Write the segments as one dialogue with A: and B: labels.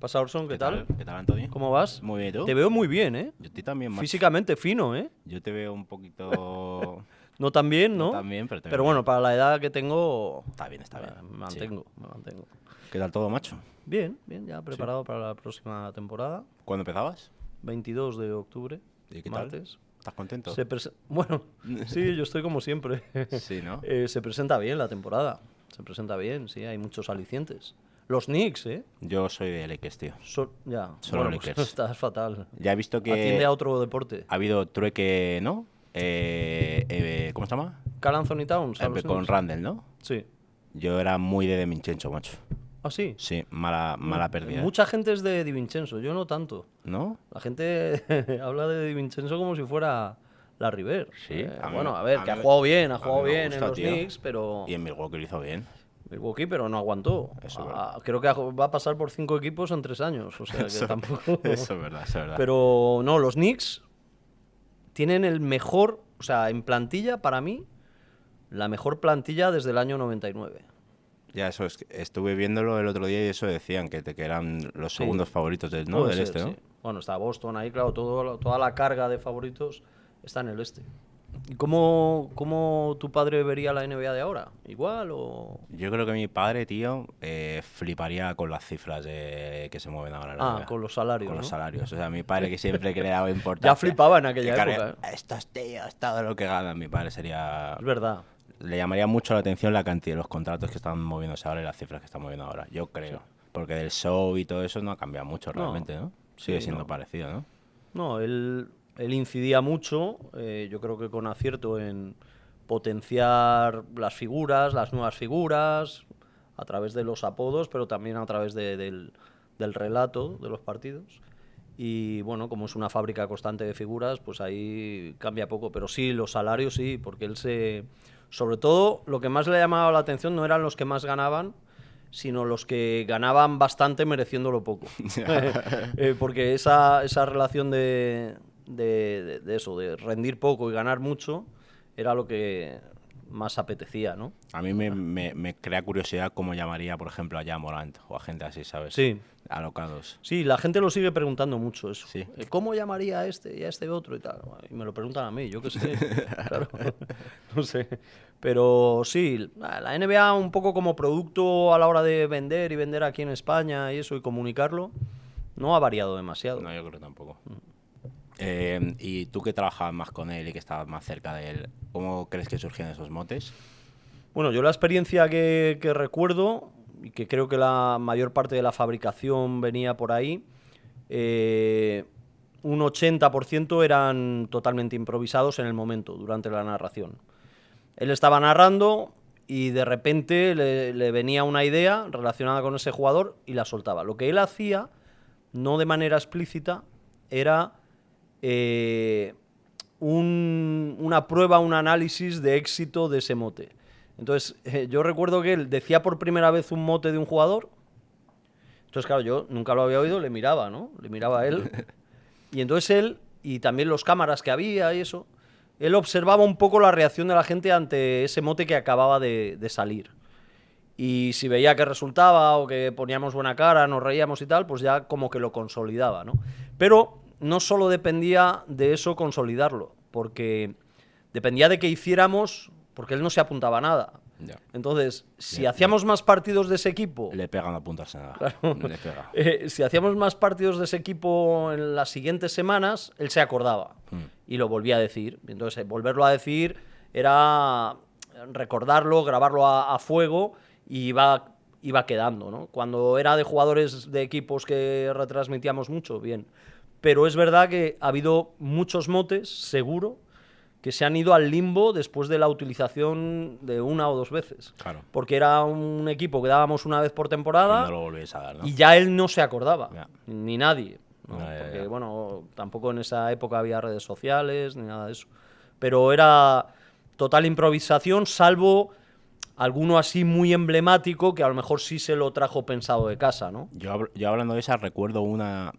A: pasa, Orson? ¿Qué tal?
B: ¿Qué tal, Antonio?
A: ¿Cómo vas?
B: Muy bien, ¿y tú?
A: Te veo muy bien, ¿eh?
B: Yo estoy también, macho.
A: Físicamente fino, ¿eh?
B: Yo te veo un poquito...
A: No tan bien, ¿no?
B: No tan bien, pero te
A: Pero
B: veo
A: bueno,
B: bien.
A: para la edad que tengo,
B: Está bien, está bien.
A: me mantengo, me mantengo.
B: ¿Qué tal todo, macho?
A: Bien, bien, ya preparado para la próxima temporada.
B: ¿Cuándo empezabas?
A: 22 de octubre,
B: ¿Y qué tal?
A: martes.
B: ¿Estás contento?
A: Bueno, sí, yo estoy como siempre.
B: Sí, ¿no?
A: Se presenta bien la temporada. Se presenta bien, sí, hay muchos alicientes. Los Knicks, ¿eh?
B: Yo soy de Lakers, tío.
A: Ya,
B: Solo
A: bueno,
B: Lakers.
A: pues estás fatal.
B: Ya he visto que
A: Atiende a otro deporte.
B: ha habido trueque, ¿no? ¿Cómo se llama?
A: Carl Anthony Towns, a los
B: Con
A: Knicks.
B: Randall, ¿no?
A: Sí.
B: Yo era muy de Vincenzo, macho.
A: ¿Ah, sí?
B: Sí, mala pérdida.
A: Mucha gente es de Di Vincenzo, yo no tanto.
B: ¿No?
A: La gente habla de Di Vincenzo como si fuera la River.
B: Sí, a mí-
A: Bueno, a ver,
B: a
A: que ha
B: mí-
A: jugado bien,
B: a mí me
A: en
B: gusta,
A: los
B: tío.
A: Knicks, pero
B: Y en Milwaukee lo hizo bien.
A: Milwaukee, pero no aguantó.
B: Eso es verdad.
A: Creo que va a pasar por 5 equipos en 3 años, o sea que
B: Eso-
A: tampoco.
B: Eso es verdad, eso es verdad.
A: Pero no, los Knicks tienen el mejor, o sea, en plantilla, para mí, la mejor plantilla desde el año 99.
B: Ya, eso es que estuve viéndolo el otro día y eso decían que eran los segundos favoritos del, ¿no?
A: Puede
B: del
A: ser,
B: este, ¿no?
A: sí. Bueno, está Boston ahí, claro, toda la carga de favoritos está en el este. ¿Y cómo tu padre vería la NBA de ahora? ¿Igual o...?
B: Yo creo que mi padre, tío, fliparía con las cifras que se mueven ahora en la NBA.
A: Con los salarios,
B: Con los
A: ¿no?
B: salarios. O sea, mi padre que siempre que le daba importancia.
A: Ya flipaba en aquella
B: que, claro,
A: época, ¿eh?
B: Estos tíos, todo lo que ganan, mi padre sería...
A: Es verdad.
B: Le llamaría mucho la atención la cantidad de los contratos que están moviéndose ahora y las cifras que están moviendo ahora. Yo creo. Porque del show y todo eso no ha cambiado mucho realmente, ¿no? Sigue
A: Sí,
B: siendo
A: no.
B: parecido, ¿no?
A: No, él incidía mucho, yo creo que con acierto, en potenciar las figuras, las nuevas figuras, a través de los apodos, pero también a través del relato de los partidos. Y bueno, como es una fábrica constante de figuras, pues ahí cambia poco. Pero sí, los salarios sí, porque él sobre todo, lo que más le llamaba la atención no eran los que más ganaban, sino los que ganaban bastante mereciéndolo poco. Porque esa relación de eso, de rendir poco y ganar mucho, era lo que más apetecía, ¿no?
B: A mí me crea curiosidad cómo llamaría, por ejemplo, a Ja Morant o a gente así, ¿sabes?
A: Sí.
B: Alocados.
A: Sí, la gente lo sigue preguntando mucho eso.
B: Sí.
A: ¿Cómo llamaría a este y a este otro y tal? Y me lo preguntan a mí, yo qué sé. Claro. No sé. Pero sí, la NBA un poco como producto a la hora de vender y vender aquí en España y eso y comunicarlo, no ha variado demasiado.
B: No, yo creo tampoco. Y tú que trabajabas más con él y que estabas más cerca de él, ¿cómo crees que surgieron esos motes?
A: Bueno, yo la experiencia que recuerdo, y que creo que la mayor parte de la fabricación venía por ahí, un 80% eran totalmente improvisados en el momento, durante la narración. Él estaba narrando y de repente le venía una idea relacionada con ese jugador y la soltaba. Lo que él hacía, no de manera explícita, era una prueba, un análisis de éxito de ese mote. Entonces, yo recuerdo que él decía por primera vez un mote de un jugador. Entonces, claro, yo nunca lo había oído, le miraba, ¿no? Le miraba a él. Y entonces él, y también los cámaras que había y eso, él observaba un poco la reacción de la gente ante ese mote que acababa de salir. Y si veía que resultaba o que poníamos buena cara, nos reíamos y tal, pues ya como que lo consolidaba, ¿no? Pero no solo dependía de eso consolidarlo, porque dependía de que hiciéramos, porque él no se apuntaba a nada.
B: Ya.
A: Entonces, si hacíamos más partidos de ese equipo...
B: Le pegan a puntas nada.
A: Claro.
B: Le pega.
A: Si hacíamos más partidos de ese equipo en las siguientes semanas, él se acordaba y lo volvía a decir. Entonces, volverlo a decir era recordarlo, grabarlo a fuego y iba quedando, ¿no? Cuando era de jugadores de equipos que retransmitíamos mucho, bien. Pero es verdad que ha habido muchos motes, seguro, que se han ido al limbo después de la utilización de una o dos veces.
B: Claro.
A: Porque era un equipo que dábamos una vez por temporada
B: Y no lo volvíais a dar, ¿no?
A: y ya él no se acordaba,
B: Ya.
A: ni nadie. ¿no?
B: Ya, ya,
A: Porque,
B: ya.
A: bueno, tampoco en esa época había redes sociales ni nada de eso. Pero era total improvisación, salvo alguno así muy emblemático que a lo mejor sí se lo trajo pensado de casa, ¿no?
B: Yo hablando de esa, recuerdo una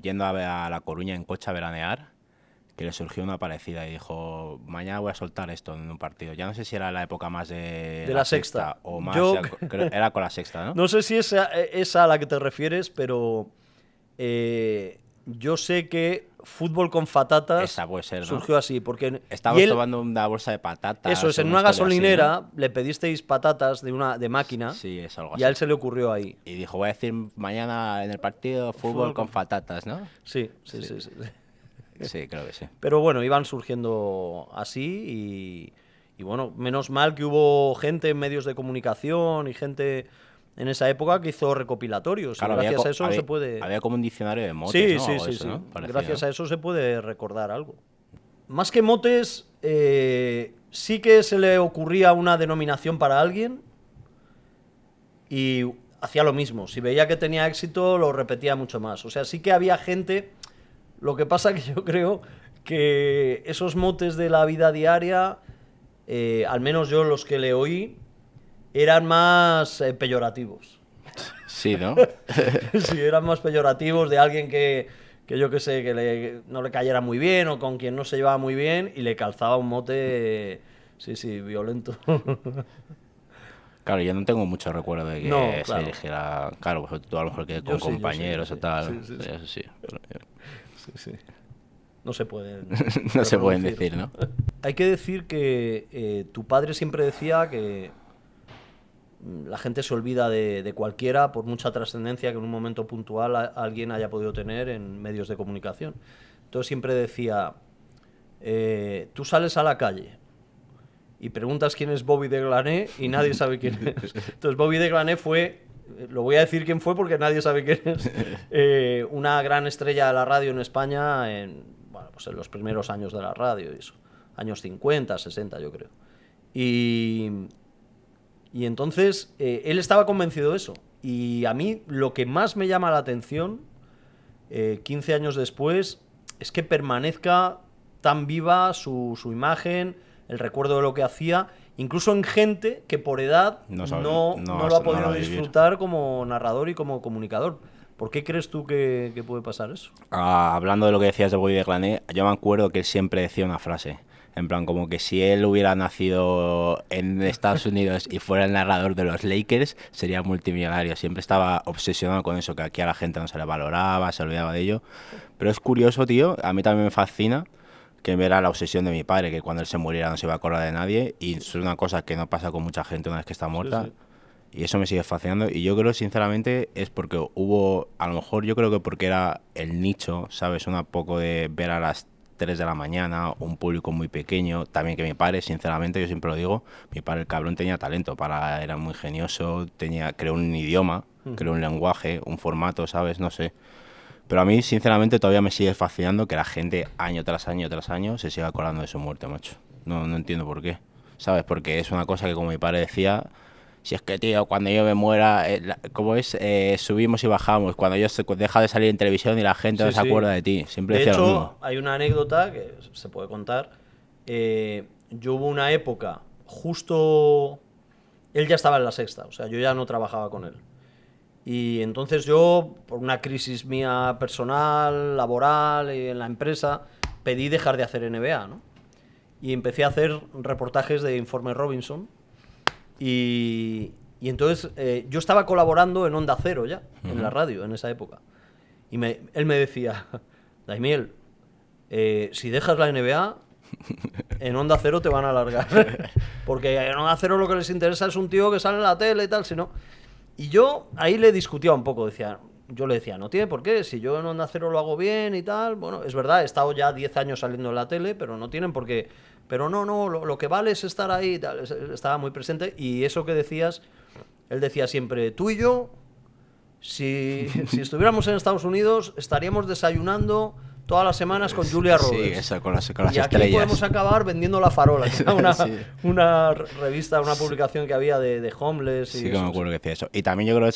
B: yendo a La Coruña en coche a veranear, que le surgió una parecida y dijo, mañana voy a soltar esto en un partido. Ya no sé si era la época más de
A: la Sexta
B: o más,
A: Yo...
B: era con la Sexta, ¿no?
A: No sé si es esa a la que te refieres, pero yo sé que Fútbol con Fatatas
B: Esa puede ser, ¿no?
A: surgió así, porque
B: estábamos tomando una bolsa de patatas.
A: Eso es, en una gasolinera así, ¿no? Le pedisteis patatas de máquina,
B: sí, es algo
A: y
B: así.
A: A él se le ocurrió ahí.
B: Y dijo, voy a decir mañana en el partido fútbol con fatatas, ¿no?
A: Sí.
B: Sí, creo que sí.
A: Pero bueno, iban surgiendo así y bueno, menos mal que hubo gente en medios de comunicación y gente en esa época que hizo recopilatorios.
B: Claro,
A: y gracias a eso se puede...
B: Había como un diccionario de motes, ¿no?
A: Sí.
B: ¿no?
A: Gracias a eso se puede recordar algo. Más que motes, sí que se le ocurría una denominación para alguien y hacía lo mismo. Si veía que tenía éxito, lo repetía mucho más. O sea, sí que había gente... Lo que pasa que yo creo que esos motes de la vida diaria, al menos yo los que le oí, eran más peyorativos.
B: Sí, ¿no?
A: Sí, eran más peyorativos de alguien que yo qué sé, que no le cayera muy bien o con quien no se llevaba muy bien y le calzaba un mote, sí, violento.
B: Claro, yo no tengo mucho recuerdo de que se eligiera... Claro, pues tú a lo mejor que con compañeros o tal, eso sí.
A: Sí. No se pueden
B: no se pueden decir, ¿no?
A: Hay que decir que tu padre siempre decía que la gente se olvida de cualquiera por mucha trascendencia que en un momento puntual alguien haya podido tener en medios de comunicación. Entonces siempre decía, tú sales a la calle y preguntas quién es Bobby de Glané y nadie sabe quién es. Entonces Bobby de Glané fue... Lo voy a decir quién fue porque nadie sabe quién es. Una gran estrella de la radio en España en los primeros años de la radio, y eso, años 50, 60 yo creo. Y entonces él estaba convencido de eso. Y a mí lo que más me llama la atención, 15 años después, es que permanezca tan viva su imagen, el recuerdo de lo que hacía, incluso en gente que por edad no lo ha podido disfrutar como narrador y como comunicador. ¿Por qué crees tú que puede pasar eso?
B: Hablando de lo que decías de Bobby de Glané, yo me acuerdo que él siempre decía una frase, en plan como que si él hubiera nacido en Estados Unidos y fuera el narrador de los Lakers, sería multimillonario. Siempre estaba obsesionado con eso, que aquí a la gente no se le valoraba, se olvidaba de ello. Pero es curioso, tío, a mí también me fascina que era la obsesión de mi padre, que cuando él se muriera no se iba a acordar de nadie, y es una cosa que no pasa con mucha gente una vez que está muerta, sí. Y eso me sigue fascinando, y yo creo sinceramente es porque hubo, a lo mejor yo creo que porque era el nicho, ¿sabes? Un poco de ver a las 3 de la mañana, un público muy pequeño, también que mi padre, sinceramente, yo siempre lo digo, mi padre el cabrón tenía talento, era muy genioso, creó un idioma, creó un lenguaje, un formato, ¿sabes? No sé. Pero a mí, sinceramente, todavía me sigue fascinando que la gente, año tras año, se siga acordando de su muerte, macho. No entiendo por qué, ¿sabes? Porque es una cosa que, como mi padre decía, si es que, tío, cuando yo me muera, ¿cómo es? Subimos y bajamos. Cuando yo deja de salir en televisión y la gente no se acuerda de ti. Siempre decía lo mismo.
A: De hecho, hay una anécdota que se puede contar. Yo hubo una época, justo... Él ya estaba en la Sexta, o sea, yo ya no trabajaba con él. Y entonces yo, por una crisis mía personal, laboral y en la empresa, pedí dejar de hacer NBA, ¿no? Y empecé a hacer reportajes de Informe Robinson. Y entonces yo estaba colaborando en Onda Cero ya, en la radio, en esa época. Y él me decía, Daimiel, si dejas la NBA, en Onda Cero te van a largar. Porque en Onda Cero lo que les interesa es un tío que sale en la tele y tal, si no... Y yo ahí le discutía un poco, yo le decía, no tiene por qué, si yo en Onda Cero lo hago bien y tal, bueno, es verdad, he estado ya 10 años saliendo en la tele, pero no tienen por qué, pero no, lo que vale es estar ahí y tal, estaba muy presente, y eso que decías, él decía siempre, tú y yo, si estuviéramos en Estados Unidos, estaríamos desayunando todas las semanas con Julia Roberts.
B: Sí, eso, con las
A: y
B: estrellas.
A: Y aquí podemos acabar vendiendo La Farola, que era una revista, una publicación que había de homeless.
B: Sí, que me acuerdo que decía eso. Y también yo creo que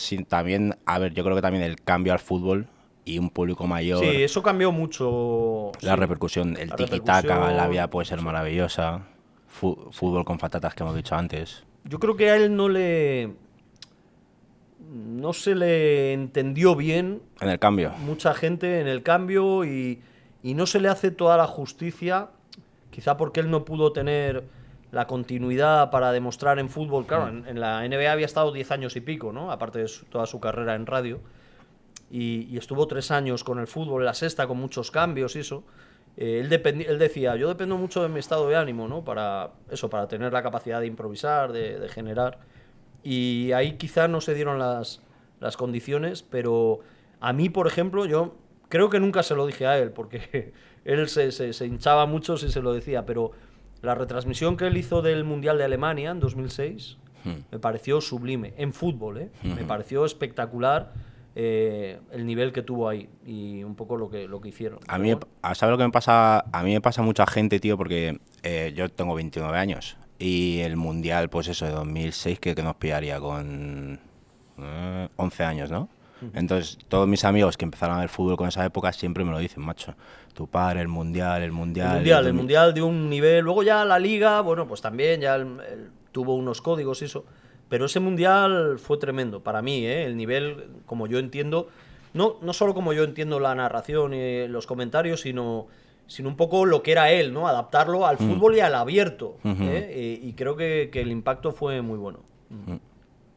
B: yo creo que también el cambio al fútbol y un público mayor.
A: Sí, eso cambió mucho.
B: La repercusión, el tiki-taka, la vida puede ser maravillosa. Fútbol con fatatas que hemos dicho antes.
A: Yo creo que a él no se le entendió bien
B: en el cambio.
A: Mucha gente en el cambio y y no se le hace toda la justicia, quizá porque él no pudo tener la continuidad para demostrar en fútbol. Claro, en la NBA había estado 10 años y pico, ¿no? Aparte de toda su carrera en radio. Y estuvo 3 años con el fútbol en la sexta, con muchos cambios y eso. Él decía, yo dependo mucho de mi estado de ánimo, ¿no? Para tener la capacidad de improvisar, de generar. Y ahí quizá no se dieron las condiciones, pero a mí, por ejemplo, yo creo que nunca se lo dije a él, porque él se hinchaba mucho si se lo decía, pero la retransmisión que él hizo del Mundial de Alemania en 2006 me pareció sublime, en fútbol, ¿eh? Me pareció espectacular el nivel que tuvo ahí y un poco lo que hicieron.
B: A mí, ¿sabes lo que me pasa? A mí me pasa mucha gente, tío, porque yo tengo 29 años y el Mundial, pues eso, de 2006, que nos pillaría con 11 años, ¿no? Entonces, todos mis amigos que empezaron a ver fútbol con esa época siempre me lo dicen, macho. Tu padre, el Mundial.
A: El Mundial de un nivel. Luego ya la Liga, bueno, pues también ya tuvo unos códigos y eso. Pero ese Mundial fue tremendo para mí, ¿eh? El nivel, como yo entiendo, no solo como yo entiendo la narración y los comentarios, sino un poco lo que era él, ¿no? Adaptarlo al fútbol y al abierto. Y creo que el impacto fue muy bueno.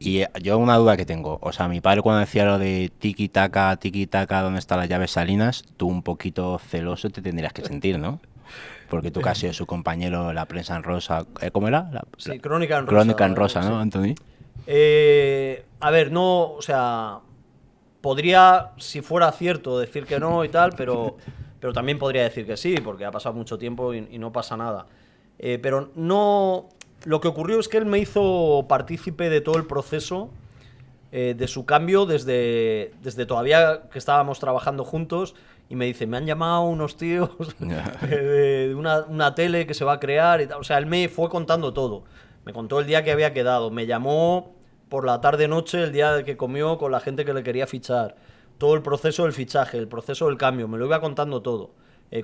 B: Y yo una duda que tengo, o sea, mi padre cuando decía lo de tiki-taka, ¿dónde están las llaves salinas? Tú un poquito celoso te tendrías que sentir, ¿no? Porque tú casi eres su compañero, la prensa en rosa, ¿cómo era?
A: Sí, Crónica en Rosa.
B: Crónica en Rosa, ¿no,
A: sí.
B: Anthony?
A: A ver, no, o sea, podría, si fuera cierto, decir que no y tal, pero también podría decir que sí, porque ha pasado mucho tiempo y no pasa nada. Pero no... Lo que ocurrió es que él me hizo partícipe de todo el proceso de su cambio desde todavía que estábamos trabajando juntos y me dice, me han llamado unos tíos de una tele que se va a crear y tal. O sea, él me fue contando todo. Me contó el día que había quedado, me llamó por la tarde-noche el día que comió con la gente que le quería fichar. Todo el proceso del fichaje, el proceso del cambio, me lo iba contando todo.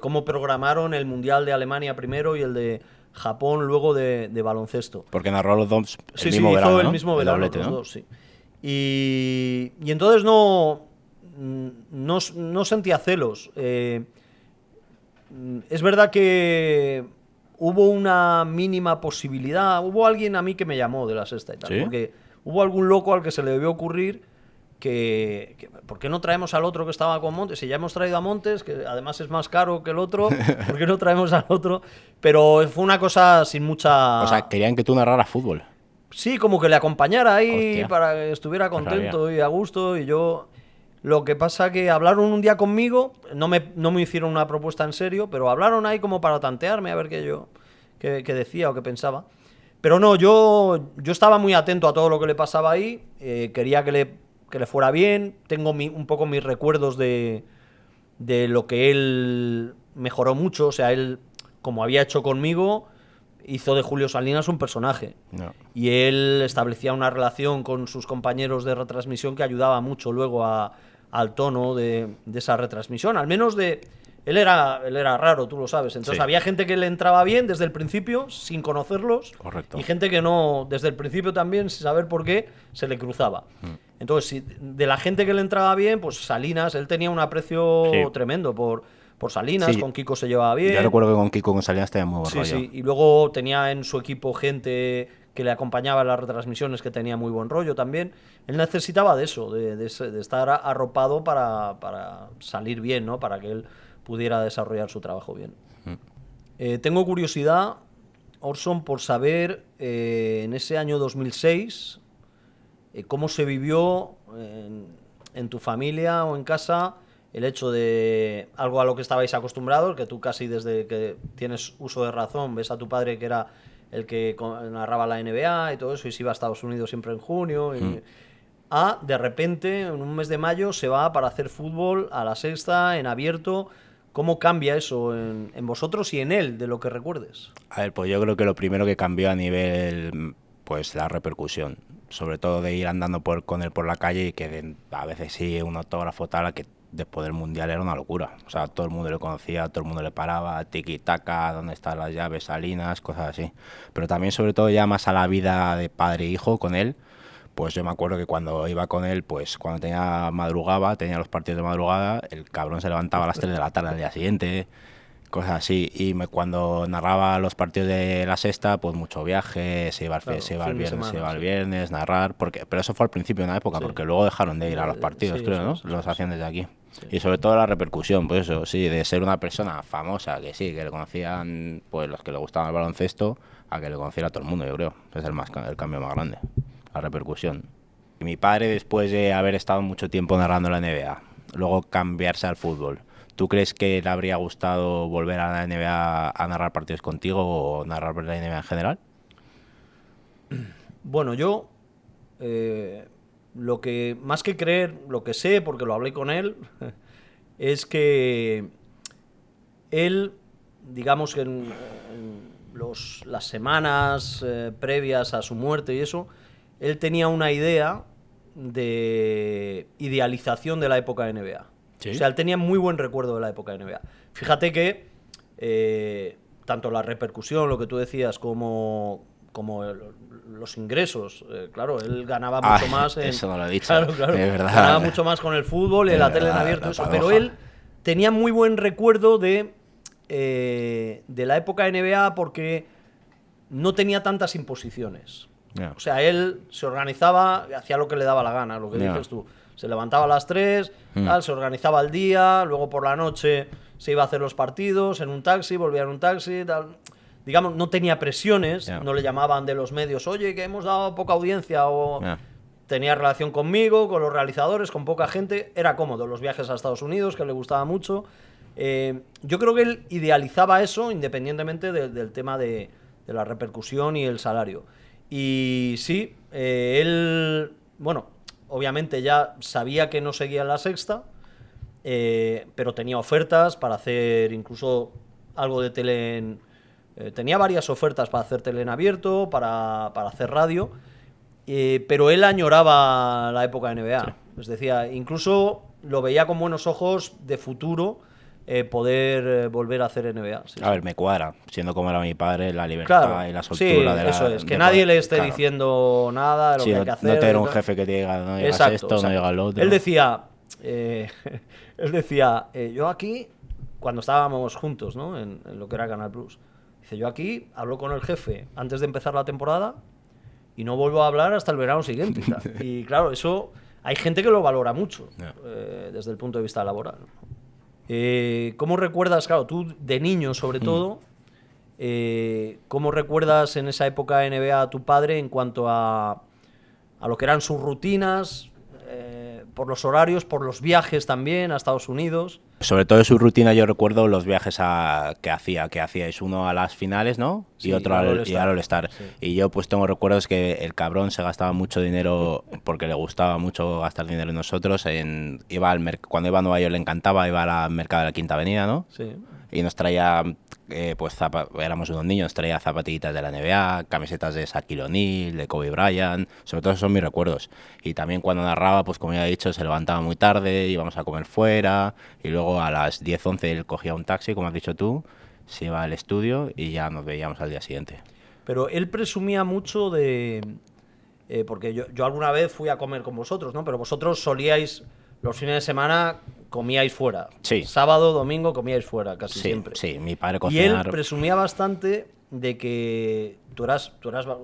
A: Cómo programaron el Mundial de Alemania primero y el de Japón luego de baloncesto.
B: Porque narró los dos
A: el mismo verano,
B: ¿no?
A: El mismo verano,
B: doblete,
A: los
B: ¿no?
A: dos, sí. Y entonces no sentía celos. Es verdad que hubo una mínima posibilidad. Hubo alguien a mí que me llamó de la sexta y tal.
B: ¿Sí?
A: Porque hubo algún loco al que se le debió ocurrir que ¿por qué no traemos al otro que estaba con Montes? Si ya hemos traído a Montes, que además es más caro que el otro, ¿por qué no traemos al otro? Pero fue una cosa sin mucha...
B: O sea, querían que tú narraras fútbol.
A: Sí, como que le acompañara ahí.
B: Hostia.
A: Para que estuviera contento y a gusto. Y yo... Lo que pasa que hablaron un día conmigo, no me hicieron una propuesta en serio, pero hablaron ahí como para tantearme a ver qué decía o qué pensaba. Pero no, yo estaba muy atento a todo lo que le pasaba ahí, quería que le fuera bien, tengo un poco mis recuerdos de lo que él mejoró mucho, o sea, él, como había hecho conmigo, hizo de Julio Salinas un personaje.
B: No.
A: Y él establecía una relación con sus compañeros de retransmisión que ayudaba mucho luego al tono de esa retransmisión, al menos de... Él era raro, tú lo sabes. Entonces
B: Sí.
A: había gente que le entraba bien desde el principio, sin conocerlos.
B: Correcto.
A: Y gente que no, desde el principio también, sin saber por qué, se le cruzaba. Entonces, de la gente que le entraba bien, pues Salinas, él tenía un aprecio
B: Sí.
A: tremendo por Salinas,
B: Sí.
A: con Kiko se llevaba bien.
B: Yo recuerdo que con Kiko con Salinas tenía muy buen
A: Sí,
B: rollo.
A: sí. Y luego tenía en su equipo gente que le acompañaba en las retransmisiones que tenía muy buen rollo también. Él necesitaba de eso, de estar arropado para salir bien, ¿no? Para que él pudiera desarrollar su trabajo bien. Tengo curiosidad, Orson, por saber en ese año 2006 cómo se vivió en tu familia o en casa el hecho de algo a lo que estabais acostumbrados, que tú casi desde que tienes uso de razón ves a tu padre que era el que narraba la NBA y todo eso, y se iba a Estados Unidos siempre en junio, y de repente, en un mes de mayo, se va para hacer fútbol a la sexta, en abierto. ¿Cómo cambia eso en vosotros y en él, de lo que recuerdes?
B: A ver, pues yo creo que lo primero que cambió a nivel, pues la repercusión, sobre todo de ir andando con él por la calle y que a veces sí un autógrafo tal, que después del Mundial era una locura. O sea, todo el mundo le conocía, todo el mundo le paraba, tiki-taka, dónde están las llaves, Salinas, cosas así. Pero también, sobre todo, ya más a la vida de padre e hijo con él, Pues yo me acuerdo que cuando iba con él, pues cuando madrugaba, tenía los partidos de madrugada, el cabrón se levantaba a las 3 de la tarde al día siguiente, cosas así. Y cuando narraba los partidos de la sexta, pues mucho viaje, se iba,
A: Claro,
B: se iba el
A: fin de
B: viernes,
A: semana, sí.
B: viernes, narrar, pero eso fue al principio de una época,
A: Sí.
B: porque luego dejaron de ir a los partidos,
A: Sí,
B: creo,
A: eso
B: ¿no?
A: es,
B: Los
A: eso
B: hacían
A: es.
B: desde aquí.
A: Sí.
B: Y sobre todo la repercusión, pues eso, sí, de ser una persona famosa, que sí, que le conocían pues los que le gustaban el baloncesto, a que le conociera todo el mundo, yo creo. Es el cambio más grande, la repercusión. Y mi padre, después de haber estado mucho tiempo narrando la NBA, luego cambiarse al fútbol, ¿tú crees que le habría gustado volver a la NBA a narrar partidos contigo o narrar la NBA en general?
A: Bueno, yo lo que más que creer, lo que sé, porque lo hablé con él, es que él, digamos que en las semanas previas a su muerte y eso, él tenía una idea de idealización de la época de NBA.
B: ¿Sí?
A: O sea, él tenía muy buen recuerdo de la época de NBA. Fíjate que tanto la repercusión, lo que tú decías, como los ingresos, claro, él ganaba mucho más en...
B: Eso no lo he dicho,
A: Claro,
B: de verdad.
A: Ganaba mucho más con el fútbol y en la tele en abierto, eso, pero él tenía muy buen recuerdo de la época de NBA porque no tenía tantas imposiciones.
B: Yeah.
A: O sea, él se organizaba, hacía lo que le daba la gana, lo que dices tú. Se levantaba a las 3, tal, se organizaba el día, luego por la noche se iba a hacer los partidos en un taxi, volvía en un taxi, tal. Digamos, no tenía presiones, no le llamaban de los medios, oye, que hemos dado poca audiencia, o tenía relación conmigo, con los realizadores, con poca gente, era cómodo, los viajes a Estados Unidos, que le gustaba mucho. Yo creo que él idealizaba eso, independientemente del tema de la repercusión y el salario. Y sí, él, bueno, obviamente ya sabía que no seguía en la sexta, pero tenía ofertas para hacer incluso algo de tele tenía varias ofertas para hacer tele en abierto, para hacer radio, pero él añoraba la época de NBA. Sí. Es decir, incluso lo veía con buenos ojos de futuro poder volver a hacer NBA. Sí,
B: a ver, me cuadra, siendo como era mi padre, la libertad y la soltura de la...
A: Eso es, que nadie le esté diciendo nada de lo que hay que hacer.
B: No tener un jefe que te diga, no digas esto, no digas lo otro.
A: Él decía, yo aquí, cuando estábamos juntos, ¿no? en lo que era Canal Plus, dice, yo aquí hablo con el jefe antes de empezar la temporada y no vuelvo a hablar hasta el verano siguiente. Y, tal. Y claro, eso hay gente que lo valora mucho desde el punto de vista laboral. ¿Cómo recuerdas, claro, tú de niño sobre todo, cómo recuerdas en esa época de NBA a tu padre en cuanto a lo que eran sus rutinas, por los horarios, por los viajes también a Estados Unidos?
B: Sobre todo de su rutina yo recuerdo los viajes que hacíais uno a las finales, ¿no? Sí, y otro al All-Star. Sí. Y yo pues tengo recuerdos que el cabrón se gastaba mucho dinero porque le gustaba mucho gastar dinero en nosotros. Cuando iba a Nueva York le encantaba, iba al mercado de la Quinta Avenida, ¿no? Sí. Y nos traía, éramos unos niños, nos traía zapatillitas de la NBA, camisetas de Shaquille O'Neal, de Kobe Bryant, sobre todo esos son mis recuerdos. Y también cuando narraba, pues como ya he dicho, se levantaba muy tarde, íbamos a comer fuera, y luego a las 10, 11 él cogía un taxi, como has dicho tú, se iba al estudio y ya nos veíamos al día siguiente.
A: Pero él presumía mucho de... porque yo alguna vez fui a comer con vosotros, ¿no? Pero vosotros solíais... Los fines de semana comíais fuera.
B: Sí.
A: Sábado, domingo comíais fuera, casi siempre.
B: Sí, mi padre cocinaba.
A: Y él presumía bastante de que tú eras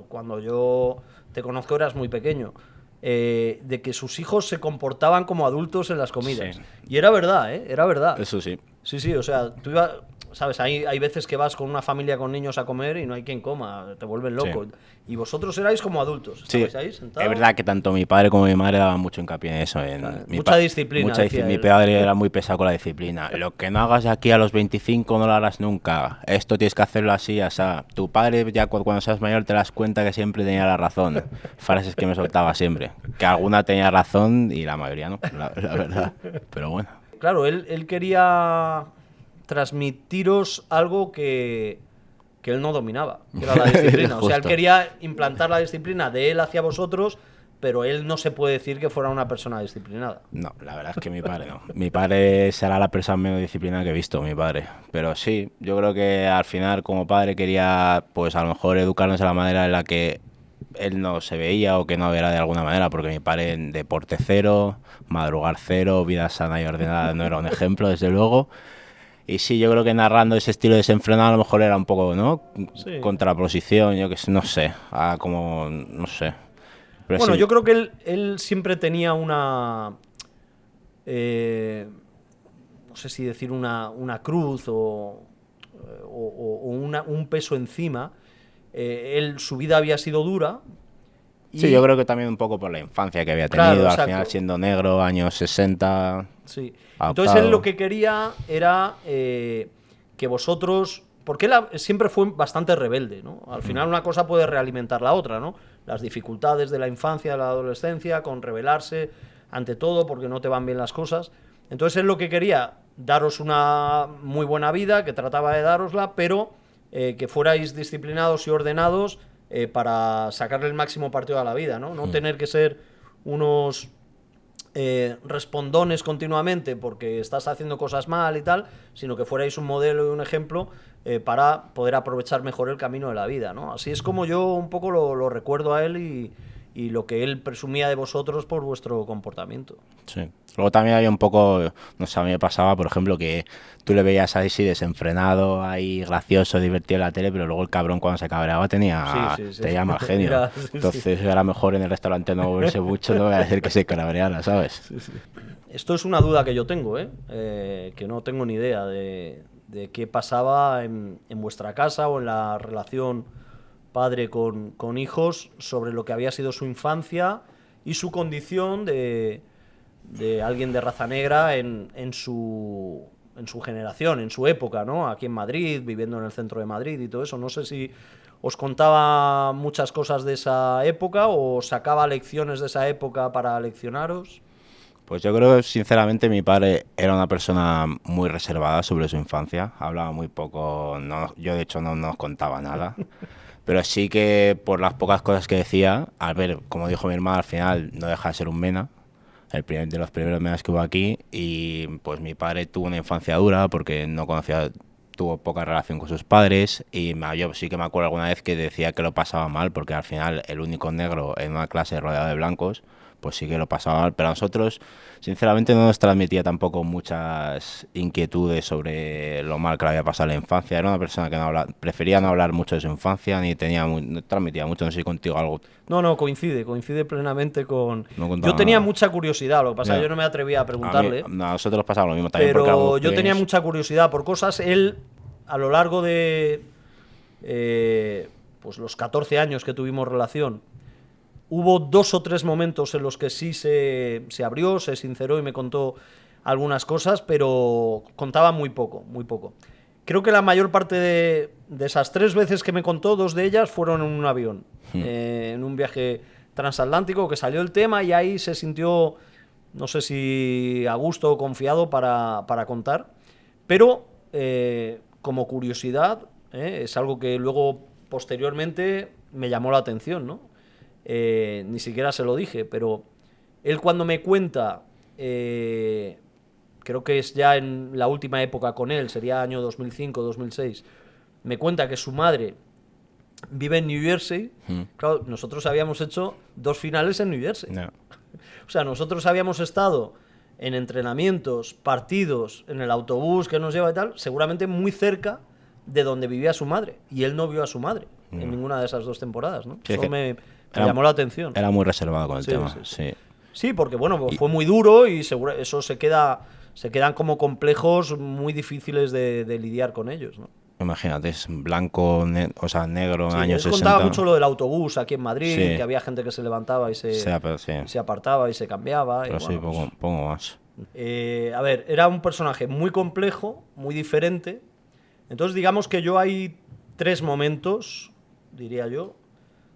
A: cuando yo te conozco eras muy pequeño, de que sus hijos se comportaban como adultos en las comidas. Sí. Y era verdad, ¿eh? Era verdad.
B: Eso sí.
A: Sí, o sea, tú ibas... ¿Sabes? Hay veces que vas con una familia con niños a comer y no hay quien coma, te vuelven loco. Sí. Y vosotros erais como adultos, ¿estabais ahí sentados?
B: Es verdad que tanto mi padre como mi madre daban mucho hincapié en eso.
A: Mucha disciplina.
B: Mi padre era muy pesado con la disciplina. Lo que no hagas aquí a los 25 no lo harás nunca. Esto tienes que hacerlo así, o sea, tu padre ya cuando seas mayor te das cuenta que siempre tenía la razón. Frases que me soltaba siempre. Que alguna tenía razón y la mayoría no, la verdad. Pero bueno.
A: Claro, él quería... transmitiros algo que él no dominaba, que era la disciplina. O sea, él quería implantar la disciplina de él hacia vosotros, pero él no se puede decir que fuera una persona disciplinada.
B: No, la verdad es que mi padre no. Mi padre será la persona menos disciplinada que he visto, mi padre. Pero sí, yo creo que al final como padre quería, pues a lo mejor educarnos de la manera en la que él no se veía o que no era de alguna manera, porque mi padre en deporte cero, madrugar cero, vida sana y ordenada no era un ejemplo, desde luego. Y sí, yo creo que narrando ese estilo desenfrenado a lo mejor era un poco, ¿no?
A: Sí.
B: Contraposición, yo que sé, no sé, como, no sé. Pero
A: Bueno,
B: sí,
A: yo creo que él siempre tenía una... eh, no sé si decir una cruz o un peso encima. Su vida había sido dura
B: sí, yo
A: y,
B: creo que también un poco por la infancia que había
A: claro,
B: tenido, al final
A: exacto,
B: siendo negro, años 60,
A: sí. Entonces él lo
B: adoptado.
A: que quería era que vosotros, porque él siempre fue bastante rebelde, ¿no? Al final una cosa puede realimentar la otra, ¿no? Las dificultades de la infancia, de la adolescencia, con rebelarse ante todo porque no te van bien las cosas. Entonces él lo que quería, daros una muy buena vida, que trataba de darosla, pero que fuerais disciplinados y ordenados para sacarle el máximo partido a la vida, ¿no? No tener que ser unos respondones continuamente porque estás haciendo cosas mal y tal, sino que fuerais un modelo y un ejemplo para poder aprovechar mejor el camino de la vida, ¿no? Así es como yo un poco lo recuerdo a él y lo que él presumía de vosotros por vuestro comportamiento.
B: Sí. Luego también había un poco, no sé, a mí me pasaba, por ejemplo, que tú le veías ahí sí desenfrenado, ahí gracioso, divertido en la tele, pero luego el cabrón cuando se cabreaba
A: Sí,
B: tenía,
A: sí, sí.
B: tenía mal genio.
A: Era, sí, sí.
B: Entonces era mejor en el restaurante no moverse mucho, no voy a decir que se cabreara, ¿sabes?
A: Sí, sí. Esto es una duda que yo tengo, que no tengo ni idea de qué pasaba en vuestra casa o en la relación padre con hijos sobre lo que había sido su infancia y su condición de alguien de raza negra en su generación, en su época, ¿no? Aquí en Madrid, viviendo en el centro de Madrid y todo eso. No sé si os contaba muchas cosas de esa época o sacaba lecciones de esa época para leccionaros.
B: Pues yo creo que sinceramente mi padre era una persona muy reservada sobre su infancia, hablaba muy poco, no, yo de hecho no nos contaba nada, pero sí que por las pocas cosas que decía, al ver, como dijo mi hermana, al final no deja de ser un mena, de los primeros menas que hubo aquí, y pues mi padre tuvo una infancia dura porque no conocía, tuvo poca relación con sus padres, y yo sí que me acuerdo alguna vez que decía que lo pasaba mal porque al final el único negro en una clase rodeado de blancos, pues sí que lo pasaba mal, pero a nosotros sinceramente no nos transmitía tampoco muchas inquietudes sobre lo mal que le había pasado en la infancia. Era una persona que prefería no hablar mucho de su infancia, ni no transmitía mucho. No sé si contigo algo
A: No, no, coincide plenamente con...
B: no
A: Yo
B: contaba
A: tenía
B: nada.
A: mucha curiosidad, lo que pasa es que
B: Ya.
A: yo no me atrevía a
B: A
A: preguntarle,
B: nosotros nos pasaba lo mismo también porque éramos
A: pero yo tenía
B: pequeños.
A: mucha curiosidad por cosas. Él, a lo largo de pues los 14 años que tuvimos relación, hubo 2 o 3 momentos en los que sí se abrió, se sinceró y me contó algunas cosas, pero contaba muy poco, muy poco. Creo que la mayor parte de esas 3 veces que me contó, 2 de ellas fueron en un avión, en un viaje transatlántico, que salió el tema y ahí se sintió, no sé si a gusto o confiado para contar, pero como curiosidad, es algo que luego posteriormente me llamó la atención, ¿no? Ni siquiera se lo dije, pero él cuando me cuenta, creo que es ya en la última época con él, sería año 2005-2006, me cuenta que su madre vive en New Jersey. Claro, nosotros habíamos hecho 2 finales en New Jersey.
B: No.
A: O sea, nosotros habíamos estado en entrenamientos, partidos, en el autobús que nos lleva y tal, seguramente muy cerca de donde vivía su madre. Y él no vio a su madre en ninguna de esas 2 temporadas, ¿no?
B: Sí, es
A: Eso
B: que
A: me
B: era,
A: llamó la atención.
B: era muy reservado con el
A: Sí,
B: tema,
A: sí, sí.
B: sí.
A: Sí, porque bueno,
B: Y
A: fue muy duro y seguro, eso se quedan como complejos muy difíciles de lidiar con ellos, ¿no?
B: imagínate, es blanco, o sea, negro en
A: Sí,
B: años
A: él contaba
B: 60.
A: mucho lo del autobús aquí en Madrid, que
B: Sí,
A: había gente que se levantaba
B: sí,
A: y se apartaba y se cambiaba. Y
B: pero sí,
A: bueno, pues,
B: poco más.
A: a ver, era un personaje muy complejo, muy diferente. Entonces, digamos que yo hay 3 momentos, diría yo,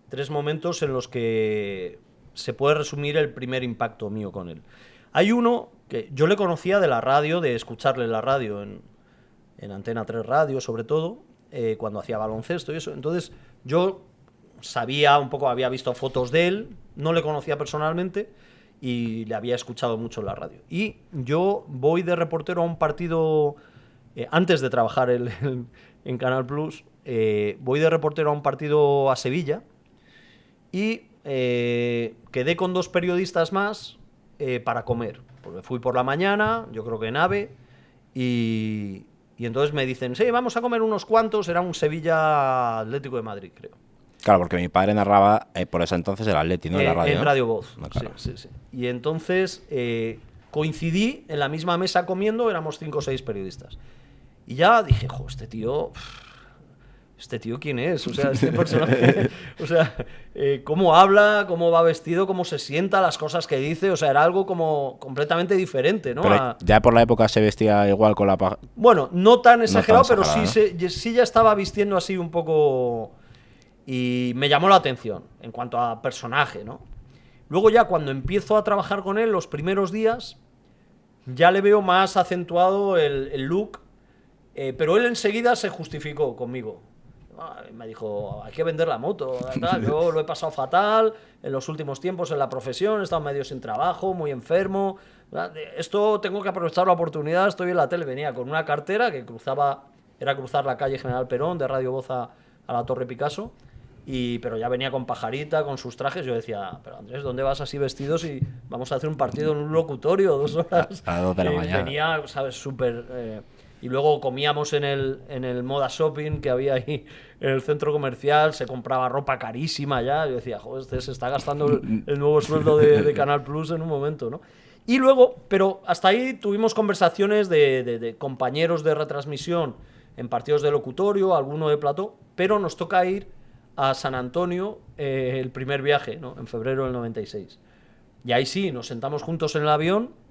A: 3 momentos en los que se puede resumir el primer impacto mío con él. Hay uno que yo le conocía de la radio, de escucharle en la radio, en Antena 3 Radio, sobre todo, cuando hacía baloncesto y eso. Entonces, yo sabía un poco, había visto fotos de él, no le conocía personalmente y le había escuchado mucho en la radio. Y yo voy de reportero a un partido, antes de trabajar en Canal Plus, voy de reportero a un partido a Sevilla y quedé con 2 periodistas más para comer. Porque fui por la mañana, yo creo que en AVE, y entonces me dicen, sí, vamos a comer unos cuantos, era un Sevilla Atlético de Madrid, creo.
B: Claro, porque mi padre narraba por ese entonces el Atleti, ¿no? En la radio,
A: En
B: ¿no?
A: Radio Voz,
B: No, claro.
A: sí. Y entonces coincidí en la misma mesa comiendo, éramos 5 o 6 periodistas. Y ya dije, jo, este tío ¿quién es? O sea, este personaje, o sea, cómo habla, cómo va vestido, cómo se sienta, las cosas que dice, o sea, era algo como completamente diferente, ¿no?
B: Pero ya por la época se vestía igual con la...
A: Bueno, no tan exagerado, pero
B: exagerado,
A: sí ya estaba vistiendo así un poco, y me llamó la atención en cuanto a personaje, ¿no? Luego ya cuando empiezo a trabajar con él, los primeros días, ya le veo más acentuado el look, pero él enseguida se justificó conmigo. Me dijo, hay que vender la moto, tal. Yo lo he pasado fatal en los últimos tiempos en la profesión, he estado medio sin trabajo, muy enfermo. Esto tengo que aprovechar la oportunidad, estoy en la tele. Venía con una cartera que era cruzar la calle General Perón, de Radio Voz a la Torre Picasso, pero ya venía con pajarita, con sus trajes. Yo decía, pero Andrés, ¿dónde vas así vestido si vamos a hacer un partido en un locutorio 2 horas?
B: A las 2 de la mañana.
A: Venía, ¿sabes? Súper... Y luego comíamos en el Moda Shopping que había ahí en el centro comercial, se compraba ropa carísima ya. Yo decía, joder, este se está gastando el nuevo sueldo de Canal Plus en un momento, ¿no? Y luego, pero hasta ahí tuvimos conversaciones de compañeros de retransmisión en partidos de locutorio, alguno de plató, pero nos toca ir a San Antonio el primer viaje, ¿no? En febrero del 96. Y ahí sí, nos sentamos juntos en el avión.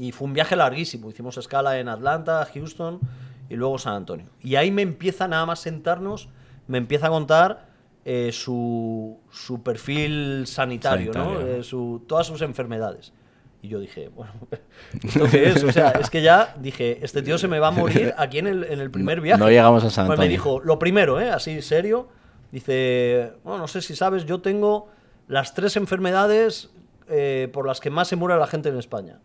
A: Y fue un viaje larguísimo. Hicimos escala en Atlanta, Houston y luego San Antonio. Y ahí me empieza, nada más sentarnos, me empieza a contar su perfil sanitario, ¿no? Todas sus enfermedades. Y yo dije, bueno, ¿esto qué es? O sea, es que ya dije, este tío se me va a morir aquí en el primer viaje.
B: No llegamos a San Antonio.
A: Pues me dijo, lo primero, así serio, dice, bueno, no sé si sabes, yo tengo las 3 enfermedades por las que más se muere la gente en España.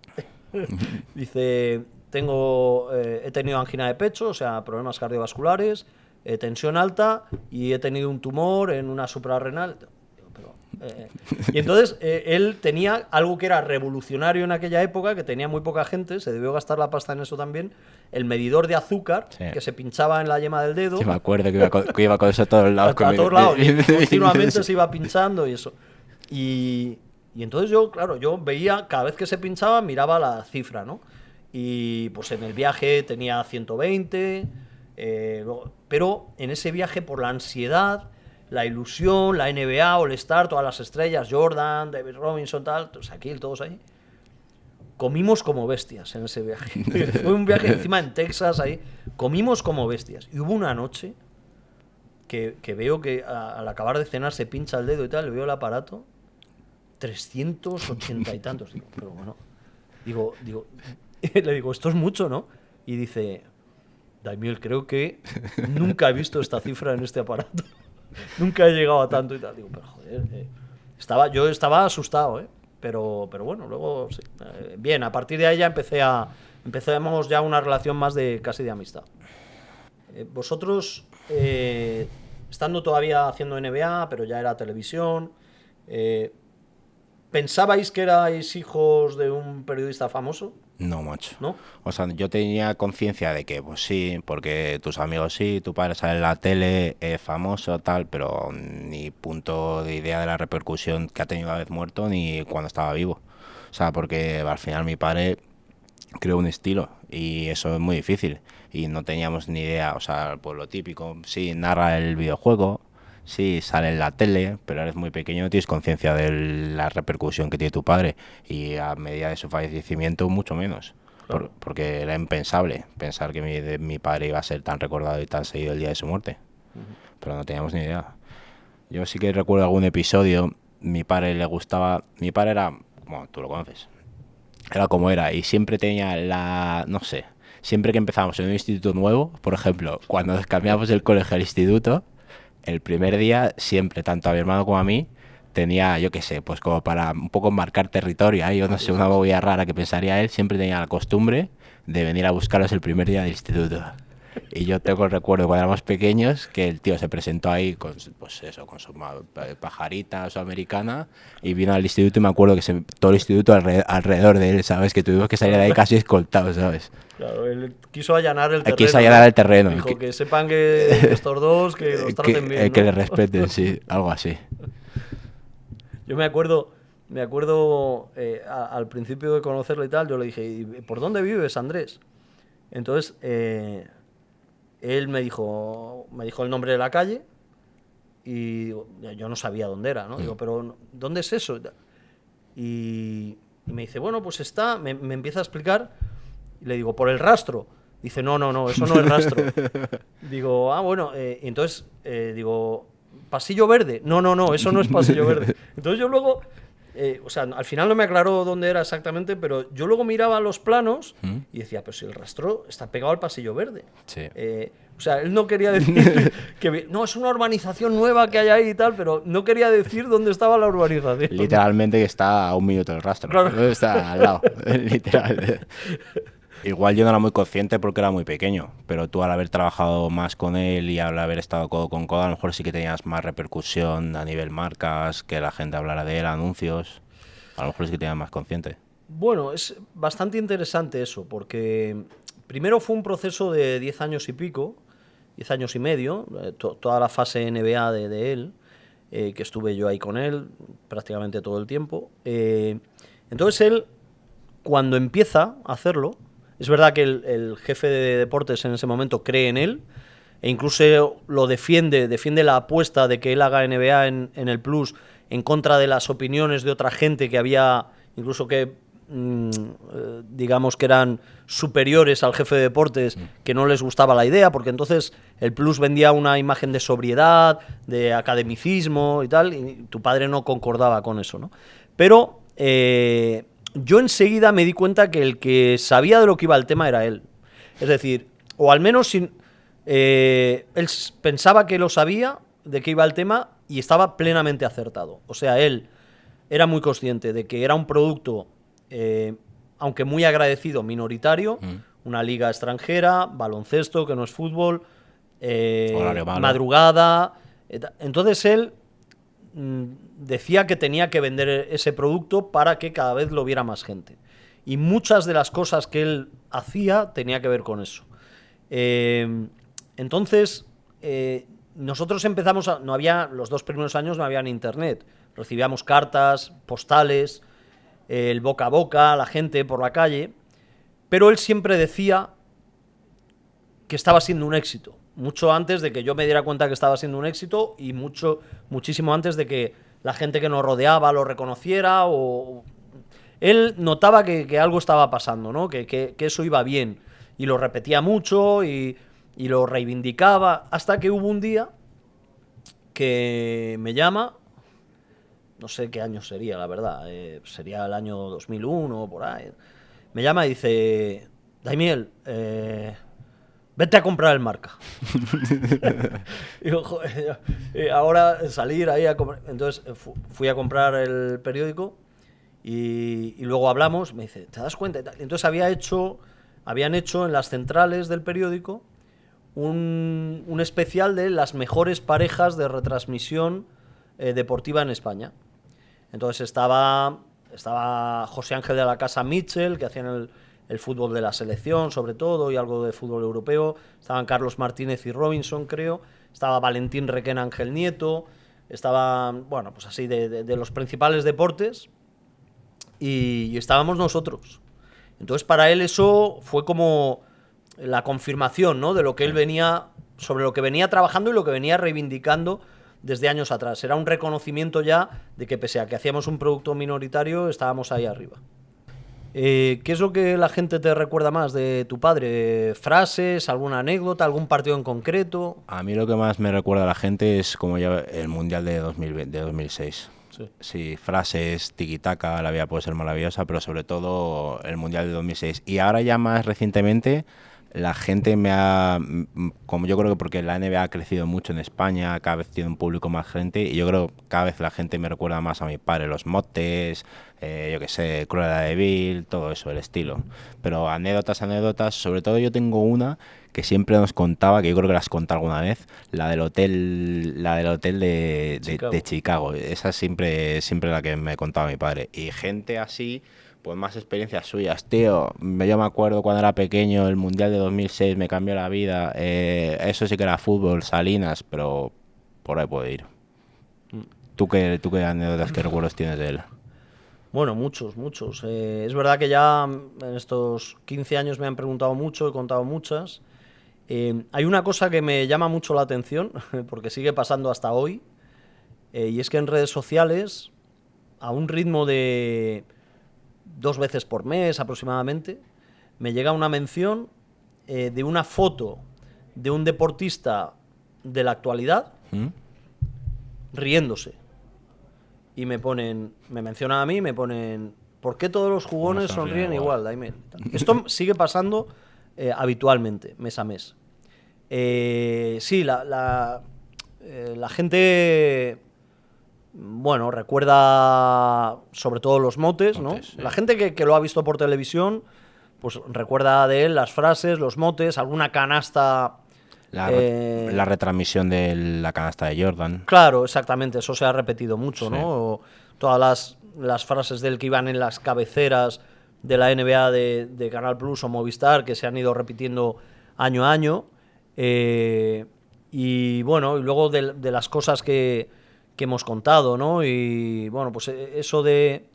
A: Dice, he tenido angina de pecho, o sea, problemas cardiovasculares, tensión alta y he tenido un tumor en una suprarrenal. Y entonces él tenía algo que era revolucionario en aquella época, que tenía muy poca gente, se debió gastar la pasta en eso también, el medidor de azúcar, sí, que se pinchaba en la yema del dedo.
B: Sí, me acuerdo que iba con eso a todos lados.
A: A todos lados, y continuamente se iba pinchando y eso. Y entonces yo veía, cada vez que se pinchaba, miraba la cifra, ¿no? Y pues en el viaje tenía 120, pero en ese viaje, por la ansiedad, la ilusión, la NBA, All-Star, todas las estrellas, Jordan, David Robinson, tal, Shaquille, todos ahí, comimos como bestias en ese viaje. Fue un viaje encima en Texas, ahí, comimos como bestias. Y hubo una noche que veo que al acabar de cenar se pincha el dedo y tal, le veo el aparato, 380 y tantos. Digo, pero bueno, le digo, esto es mucho, ¿no? Y dice, Daimiel, creo que nunca he visto esta cifra en este aparato. Nunca he llegado a tanto y tal. Digo, pero joder, yo estaba asustado, pero bueno, luego sí. Bien, a partir de ahí ya empezamos ya una relación más casi de amistad. Vosotros, estando todavía haciendo NBA, pero ya era televisión, ¿pensabais que erais hijos de un periodista famoso?
B: No, macho.
A: ¿No?
B: O sea, yo tenía conciencia de que, pues sí, porque tus amigos sí, tu padre sale en la tele, famoso, tal, pero ni punto de idea de la repercusión que ha tenido una vez muerto ni cuando estaba vivo. O sea, porque al final mi padre creó un estilo y eso es muy difícil. Y no teníamos ni idea, o sea, pues lo típico, sí, narra el videojuego, sí, sale en la tele, pero eres muy pequeño, no tienes conciencia de la repercusión que tiene tu padre, y a medida de su fallecimiento mucho menos, claro. Porque era impensable pensar que mi padre iba a ser tan recordado y tan seguido el día de su muerte. Pero no teníamos ni idea. Yo sí que recuerdo algún episodio, mi padre era, como tú lo conoces, era como era, y siempre tenía no sé, siempre que empezábamos en un instituto nuevo, por ejemplo, cuando cambiamos el colegio al instituto, el primer día siempre, tanto a mi hermano como a mí, tenía, yo qué sé, pues como para un poco marcar territorio, yo no sé, una movida rara que pensaría él, siempre tenía la costumbre de venir a buscarlos el primer día del instituto. Y yo tengo el recuerdo cuando éramos pequeños que el tío se presentó ahí con, pues eso, con su pajarita, su americana, y vino al instituto y me acuerdo que todo el instituto alrededor de él, ¿sabes? Que tuvimos que salir de ahí casi escoltados, ¿sabes?
A: Claro, él quiso allanar el terreno.
B: Quiso allanar el terreno.
A: Dijo que sepan que estos dos, que los traten bien, ¿no?
B: Que le respeten, sí, algo así.
A: Yo me acuerdo al principio de conocerlo y tal, yo le dije, ¿y por dónde vives, Andrés? Entonces, él me dijo el nombre de la calle y yo no sabía dónde era, ¿no? Digo, pero ¿dónde es eso? Y me dice, bueno, pues está, me empieza a explicar y le digo, ¿por el rastro? Dice, no, eso no es rastro. Digo, bueno, y entonces digo, ¿Pasillo Verde? No, eso no es Pasillo Verde. Entonces yo luego, o sea, al final no me aclaró dónde era exactamente, pero yo luego miraba los planos y decía, pues si el rastro está pegado al Pasillo Verde.
B: Sí.
A: O sea, él no quería decir que no, es una urbanización nueva que hay ahí y tal, pero no quería decir dónde estaba la urbanización.
B: Literalmente que está a 1 minuto del rastro.
A: Claro.
B: Está al lado, literal. Igual yo no era muy consciente porque era muy pequeño, pero tú al haber trabajado más con él y al haber estado codo con codo, a lo mejor sí que tenías más repercusión a nivel marcas, que la gente hablara de él, anuncios, a lo mejor sí que tenías más consciente.
A: Bueno, es bastante interesante eso, porque primero fue un proceso de 10 años y pico, 10 años y medio, toda la fase NBA de él, que estuve yo ahí con él prácticamente todo el tiempo. Entonces él, cuando empieza a hacerlo, es verdad que el jefe de deportes en ese momento cree en él e incluso lo defiende la apuesta de que él haga NBA en el Plus en contra de las opiniones de otra gente que había, incluso que digamos que eran superiores al jefe de deportes, que no les gustaba la idea, porque entonces el Plus vendía una imagen de sobriedad, de academicismo y tal, y tu padre no concordaba con eso, ¿no? Pero yo enseguida me di cuenta que el que sabía de lo que iba el tema era él. Es decir, o al menos él pensaba que lo sabía de qué iba el tema y estaba plenamente acertado. O sea, él era muy consciente de que era un producto, aunque muy agradecido, minoritario, una liga extranjera, baloncesto, que no es fútbol, madrugada. Entonces él decía que tenía que vender ese producto para que cada vez lo viera más gente. Y muchas de las cosas que él hacía tenía que ver con eso. Entonces, nosotros empezamos los 2 primeros años no había internet. Recibíamos cartas, postales, el boca a boca, la gente por la calle. Pero él siempre decía que estaba siendo un éxito. Mucho antes de que yo me diera cuenta que estaba siendo un éxito y muchísimo antes de que la gente que nos rodeaba lo reconociera. Él notaba que algo estaba pasando, ¿no? Que eso iba bien. Y lo repetía mucho y lo reivindicaba. Hasta que hubo un día que me llama, no sé qué año sería, la verdad. Sería el año 2001 o por ahí. Me llama y dice, Daimiel, vete a comprar el Marca. Digo, joder, ahora salir ahí a comprar. Entonces fui a comprar el periódico y luego hablamos. Me dice, ¿te das cuenta? Entonces habían hecho en las centrales del periódico un especial de las mejores parejas de retransmisión deportiva en España. Entonces estaba José Ángel de la Casa Mitchell, que hacían el fútbol de la selección, sobre todo, y algo de fútbol europeo. Estaban Carlos Martínez y Robinson, creo. Estaba Valentín Requena Ángel Nieto. Estaban, bueno, pues así, de los principales deportes. Y estábamos nosotros. Entonces, para él eso fue como la confirmación, ¿no?, de lo que él venía, sobre lo que venía trabajando y lo que venía reivindicando desde años atrás. Era un reconocimiento ya de que, pese a que hacíamos un producto minoritario, estábamos ahí arriba. ¿Qué es lo que la gente te recuerda más de tu padre? ¿Frases, alguna anécdota, algún partido en concreto?
B: A mí lo que más me recuerda a la gente es como ya el Mundial de 2006. Sí, frases, tiki-taka, la vida puede ser maravillosa, pero sobre todo el Mundial de 2006. Y ahora ya más recientemente, la gente como yo creo que porque la NBA ha crecido mucho en España, cada vez tiene un público más gente, y yo creo que cada vez la gente me recuerda más a mi padre, los motes, yo qué sé, Cruella de Vil, todo eso, el estilo. Pero anécdotas, sobre todo yo tengo una que siempre nos contaba, que yo creo que la has contado alguna vez, la del hotel de Chicago. Esa siempre la que me contaba mi padre. Y gente así, pues más experiencias suyas. Tío, yo me acuerdo cuando era pequeño, el Mundial de 2006 me cambió la vida. Eso sí que era fútbol, Salinas, pero por ahí puedo ir. ¿Tú qué anécdotas, qué recuerdos tienes de él?
A: Bueno, muchos. Es verdad que ya en estos 15 años me han preguntado mucho, he contado muchas. Hay una cosa que me llama mucho la atención, porque sigue pasando hasta hoy, y es que en redes sociales, a un ritmo de 2 veces por mes aproximadamente, me llega una mención de una foto de un deportista de la actualidad riéndose. Y me mencionan a mí, me ponen, ¿por qué todos los jugones sonríen igual, Daimiel? Esto sigue pasando habitualmente, mes a mes. Sí, la gente, bueno, recuerda sobre todo los motes, ¿no? Sí. La gente que lo ha visto por televisión, pues recuerda de él las frases, los motes, alguna canasta.
B: La retransmisión de la canasta de Jordan.
A: Claro, exactamente, eso se ha repetido mucho,
B: sí.
A: ¿no? O todas las frases de él que iban en las cabeceras de la NBA de Canal Plus o Movistar, que se han ido repitiendo año a año. Y bueno, y luego de las cosas que hemos contado, ¿no? Y bueno, pues eso de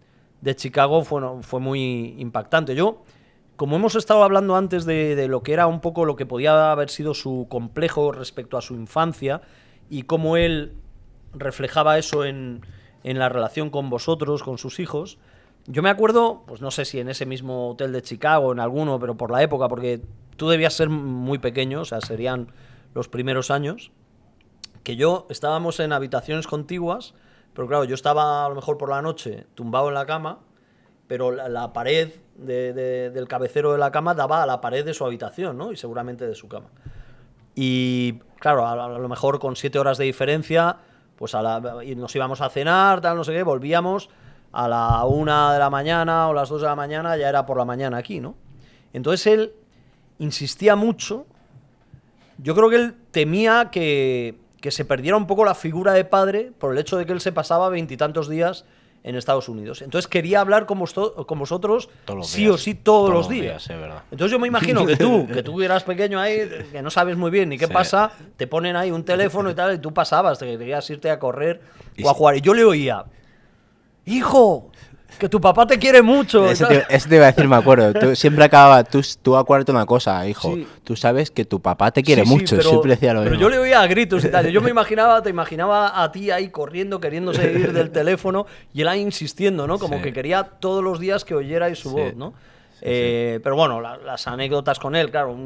A: Chicago fue muy impactante. Yo, como hemos estado hablando antes de lo que era un poco lo que podía haber sido su complejo respecto a su infancia y cómo él reflejaba eso en la relación con vosotros, con sus hijos, yo me acuerdo, pues no sé si en ese mismo hotel de Chicago, en alguno, pero por la época, porque tú debías ser muy pequeño, o sea, serían los primeros años, que estábamos en habitaciones contiguas, pero claro, yo estaba a lo mejor por la noche tumbado en la cama, pero la pared del cabecero de la cama daba a la pared de su habitación, ¿no? Y seguramente de su cama. Y claro, a lo mejor con 7 horas de diferencia, pues nos íbamos a cenar, tal, no sé qué, volvíamos a la 1 de la mañana o las 2 de la mañana, ya era por la mañana aquí, ¿no? Entonces él insistía mucho. Yo creo que él temía que se perdiera un poco la figura de padre por el hecho de que él se pasaba 20 y tantos días en Estados Unidos. Entonces quería hablar con vosotros sí o sí todos los días. Entonces yo me imagino que tú eras pequeño ahí, que no sabes muy bien ni qué pasa, te ponen ahí un teléfono y tal, y tú pasabas, te querías irte a correr o a jugar. Y yo le oía, hijo, que tu papá te quiere mucho.
B: Eso te iba a decir, me acuerdo. Tú siempre acababa, tú acuérdate una cosa, hijo. Sí. Tú sabes que tu papá te quiere mucho.
A: Pero,
B: siempre decía lo mismo.
A: Pero yo le oía a gritos y tal. Yo te imaginaba a ti ahí corriendo, queriéndose ir del teléfono, y él ahí insistiendo, ¿no? Como que quería todos los días que oyerais su voz, ¿no? Sí. Pero bueno, las anécdotas con él, claro,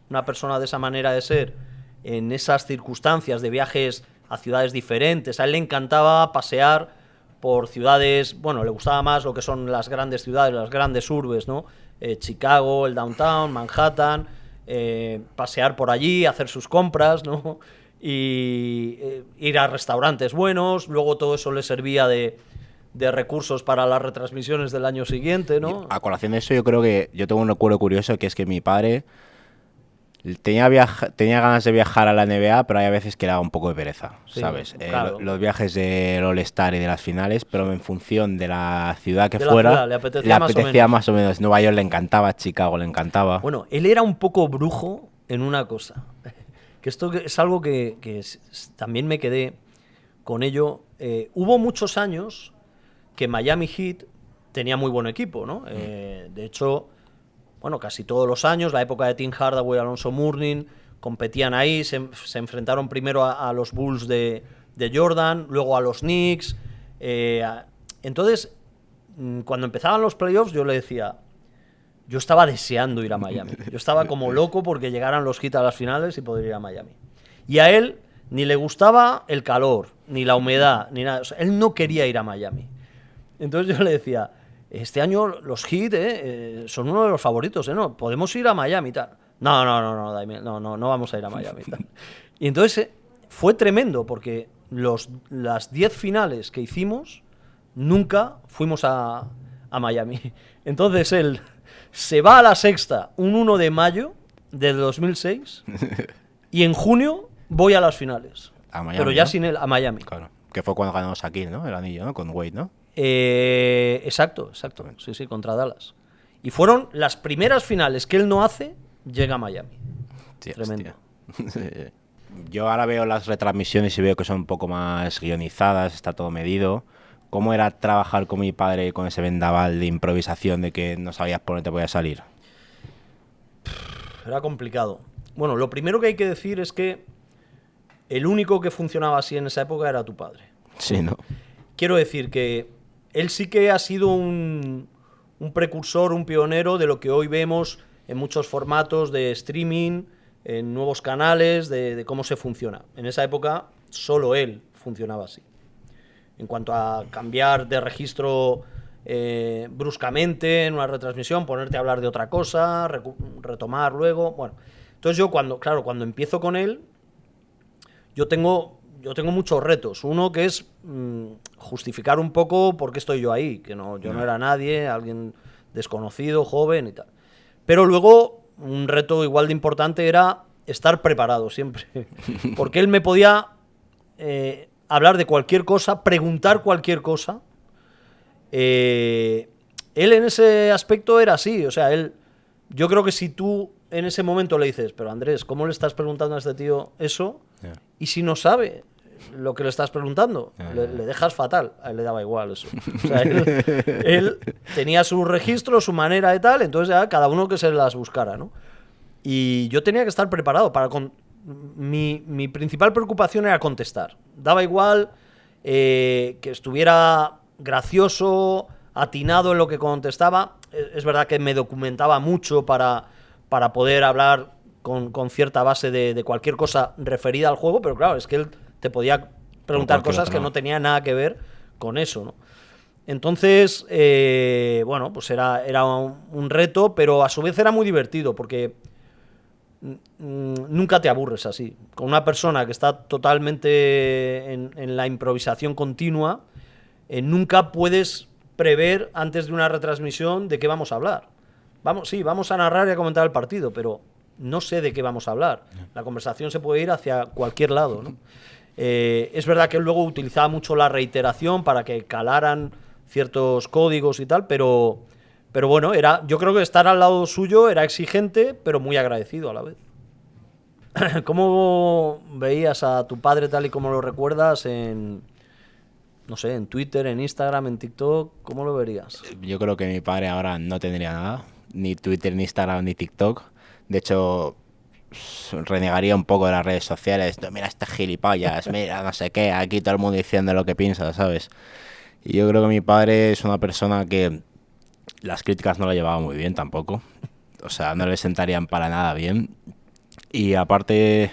A: una persona de esa manera de ser, en esas circunstancias de viajes a ciudades diferentes, a él le encantaba pasear por ciudades, bueno, le gustaba más lo que son las grandes ciudades, las grandes urbes, ¿no? Chicago, el downtown, Manhattan, pasear por allí, hacer sus compras, ¿no? Y ir a restaurantes buenos, luego todo eso le servía de recursos para las retransmisiones del año siguiente, ¿no?
B: Y a colación de eso, yo creo que yo tengo un recuerdo curioso, que es que mi padre tenía ganas de viajar a la NBA, pero hay veces que le daba un poco de pereza, ¿sabes? Claro. Los viajes del All-Star y de las finales, pero en función de la ciudad que fuera, le apetecía más o menos. Nueva York le encantaba, Chicago le encantaba.
A: Bueno, él era un poco brujo en una cosa, que esto es algo que también me quedé con ello. Hubo muchos años que Miami Heat tenía muy buen equipo, ¿no? De hecho, bueno, casi todos los años, la época de Tim Hardaway, Alonso Mourning, competían ahí, se enfrentaron primero a los Bulls de Jordan, luego a los Knicks. Entonces, cuando empezaban los playoffs, yo le decía, yo estaba deseando ir a Miami. Yo estaba como loco porque llegaran los Heat a las finales y poder ir a Miami. Y a él ni le gustaba el calor, ni la humedad, ni nada. O sea, él no quería ir a Miami. Entonces yo le decía, este año los Heat son uno de los favoritos, ¿no? Podemos ir a Miami y tal. Daimiel, no vamos a ir a Miami. Tal. Y entonces fue tremendo porque las 10 finales que hicimos nunca fuimos a Miami. Entonces él se va a la sexta un 1 de mayo del 2006 y en junio voy a las finales.
B: A Miami,
A: pero ya
B: ¿no?
A: sin él, a Miami.
B: Claro. Que fue cuando ganamos aquí, ¿no? El anillo, ¿no? Con Wade, ¿no?
A: Exacto. Sí, contra Dallas. Y fueron las primeras finales que él no hace, llega a Miami.
B: Tío,
A: Tremendo.
B: hostia. Yo ahora veo las retransmisiones y veo que son un poco más guionizadas, está todo medido. ¿Cómo era trabajar con mi padre con ese vendaval de improvisación de que no sabías por dónde te podía salir?
A: Era complicado. Bueno, lo primero que hay que decir es que el único que funcionaba así en esa época era tu padre.
B: Sí, ¿no?
A: Quiero decir que él sí que ha sido un precursor, un pionero de lo que hoy vemos en muchos formatos de streaming, en nuevos canales, de cómo se funciona. En esa época solo él funcionaba así. En cuanto a cambiar de registro bruscamente en una retransmisión, ponerte a hablar de otra cosa, retomar luego. Bueno, entonces yo cuando empiezo con él, yo tengo muchos retos. Uno que es justificar un poco por qué estoy yo ahí, que yo no era nadie, alguien desconocido, joven y tal. Pero luego un reto igual de importante era estar preparado siempre, porque él me podía hablar de cualquier cosa, preguntar cualquier cosa. Él en ese aspecto era así, o sea, yo creo que si tú en ese momento le dices, pero Andrés, ¿cómo le estás preguntando a este tío eso?
B: Yeah.
A: Y si no sabe lo que le estás preguntando, le dejas fatal. A él le daba igual eso. O sea, él tenía su registro, su manera de tal, entonces ya cada uno que se las buscara, ¿no? Y yo tenía que estar preparado para... Mi principal preocupación era contestar. Daba igual que estuviera gracioso, atinado en lo que contestaba. Es verdad que me documentaba mucho para poder hablar con cierta base de cualquier cosa referida al juego, pero claro, es que él te podía preguntar cosas que no tenían nada que ver con eso, ¿no? Entonces, bueno, pues era un reto, pero a su vez era muy divertido, porque nunca te aburres así. Con una persona que está totalmente en la improvisación continua, nunca puedes prever antes de una retransmisión de qué vamos a hablar. Vamos a narrar y a comentar el partido, pero no sé de qué vamos a hablar. La conversación se puede ir hacia cualquier lado, ¿no? Es verdad que él luego utilizaba mucho la reiteración para que calaran ciertos códigos y tal, pero bueno, yo creo que estar al lado suyo era exigente, pero muy agradecido a la vez. ¿Cómo veías a tu padre tal y como lo recuerdas no sé, en Twitter, en Instagram, en TikTok? ¿Cómo lo verías?
B: Yo creo que mi padre ahora no tendría nada, ni Twitter, ni Instagram, ni TikTok. De hecho, renegaría un poco de las redes sociales. Mira este gilipollas, mira no sé qué, aquí todo el mundo diciendo lo que piensa, ¿sabes? Y yo creo que mi padre es una persona que las críticas no la llevaba muy bien tampoco. O sea, no le sentarían para nada bien. Y aparte, es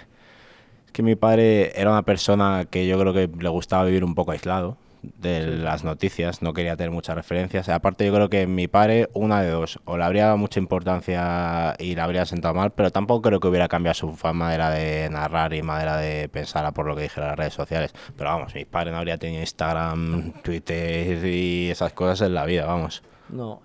B: que mi padre era una persona que yo creo que le gustaba vivir un poco aislado de las noticias, no quería tener muchas referencias. Aparte, yo creo que mi padre, una de dos, o le habría dado mucha importancia y le habría sentado mal, pero tampoco creo que hubiera cambiado su manera de narrar y manera de pensar por lo que dije en las redes sociales. Pero vamos, mi padre no habría tenido Instagram, Twitter y esas cosas en la vida, vamos.
A: No,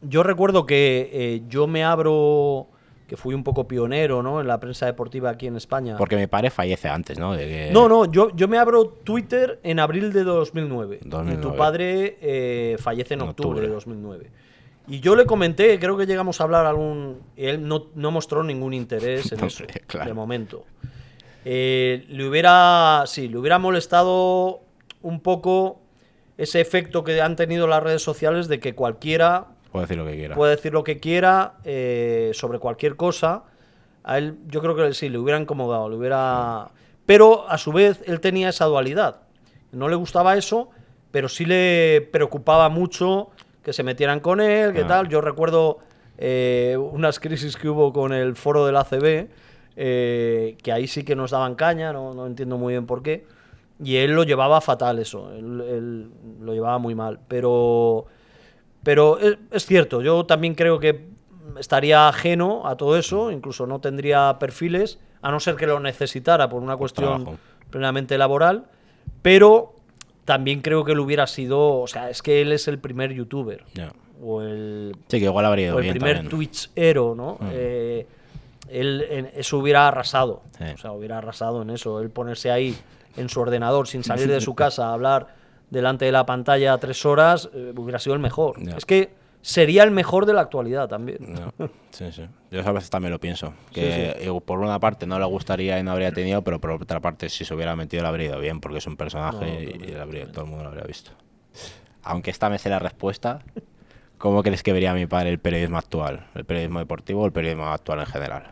A: yo recuerdo que yo me abro, que fui un poco pionero, ¿no?, en la prensa deportiva aquí en España.
B: Porque mi padre fallece antes, ¿no?
A: No, yo me abro Twitter en abril de 2009.
B: 2009.
A: Y tu padre fallece en octubre de 2009. Y yo le comenté, creo que llegamos a hablar él no mostró ningún interés en eso, claro, de momento. Le hubiera molestado un poco ese efecto que han tenido las redes sociales de que cualquiera
B: puede decir lo que quiera,
A: sobre cualquier cosa. A él yo creo que sí, le hubiera incomodado, pero a su vez él tenía esa dualidad. No le gustaba eso, pero sí le preocupaba mucho que se metieran con él, que tal. Yo recuerdo unas crisis que hubo con el foro del ACB, que ahí sí que nos daban caña, no entiendo muy bien por qué. Y él lo llevaba fatal eso, él lo llevaba muy mal. Pero es cierto, yo también creo que estaría ajeno a todo eso, incluso no tendría perfiles, a no ser que lo necesitara por una cuestión
B: trabajo.
A: plenamente laboral, pero también creo que él hubiera sido, o sea, es que él es el primer youtuber,
B: Ya.
A: o el,
B: Sí, que igual habría ido
A: o el
B: bien
A: primer
B: también.
A: Twitchero, ¿no? Él eso hubiera arrasado,
B: Sí.
A: o sea, hubiera arrasado en eso, él ponerse ahí en su ordenador sin salir de su casa a hablar delante de la pantalla 3 horas, hubiera sido el mejor.
B: Ya.
A: Es que sería el mejor de la actualidad también.
B: No, sí, sí. Yo a veces también lo pienso.
A: Sí,
B: Que por una parte no le gustaría y no habría tenido, pero por otra parte, si se hubiera metido, le habría ido bien, porque es un personaje y todo el mundo lo habría visto. Aunque esta me sé la respuesta, ¿cómo crees que vería mi padre el periodismo actual? ¿El periodismo deportivo o el periodismo actual en general?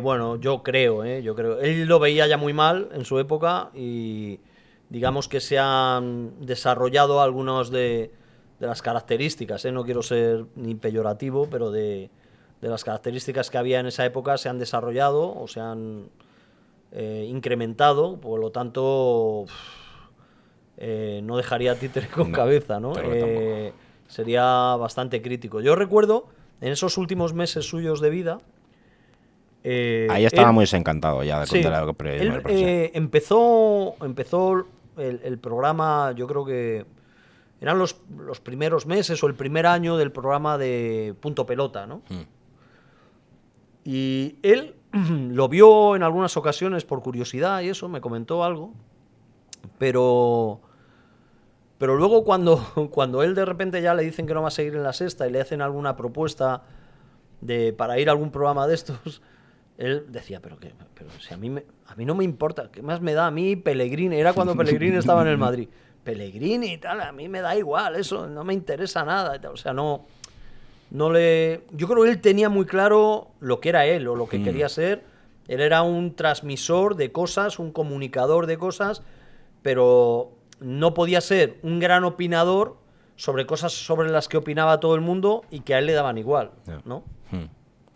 A: Bueno, yo creo. Él lo veía ya muy mal en su época y digamos que se han desarrollado algunas de las características, no quiero ser ni peyorativo, pero de las características que había en esa época se han desarrollado o se han incrementado, por lo tanto no dejaría títere con cabeza, ¿no?
B: yo creo que tampoco.
A: Sería bastante crítico. Yo recuerdo en esos últimos meses suyos de vida,
B: Ahí estaba
A: él,
B: muy desencantado ya de
A: sí,
B: contar el periodismo
A: él
B: deportivo.
A: empezó el programa, yo creo que eran los primeros meses o el primer año del programa de Punto Pelota, ¿no? Y él lo vio en algunas ocasiones por curiosidad y eso, me comentó algo, pero luego cuando él de repente ya le dicen que no va a seguir en la sexta y le hacen alguna propuesta para ir a algún programa de estos, él decía, pero si a mí no me importa, ¿qué más me da a mí Pellegrini? Era cuando Pellegrini estaba en el Madrid. Pellegrini y tal, a mí me da igual, eso no me interesa nada. O sea, no le... Yo creo que él tenía muy claro lo que era él o lo que quería ser. Él era un transmisor de cosas, un comunicador de cosas, pero no podía ser un gran opinador sobre cosas sobre las que opinaba todo el mundo y que a él le daban igual, ¿no?
B: Sí,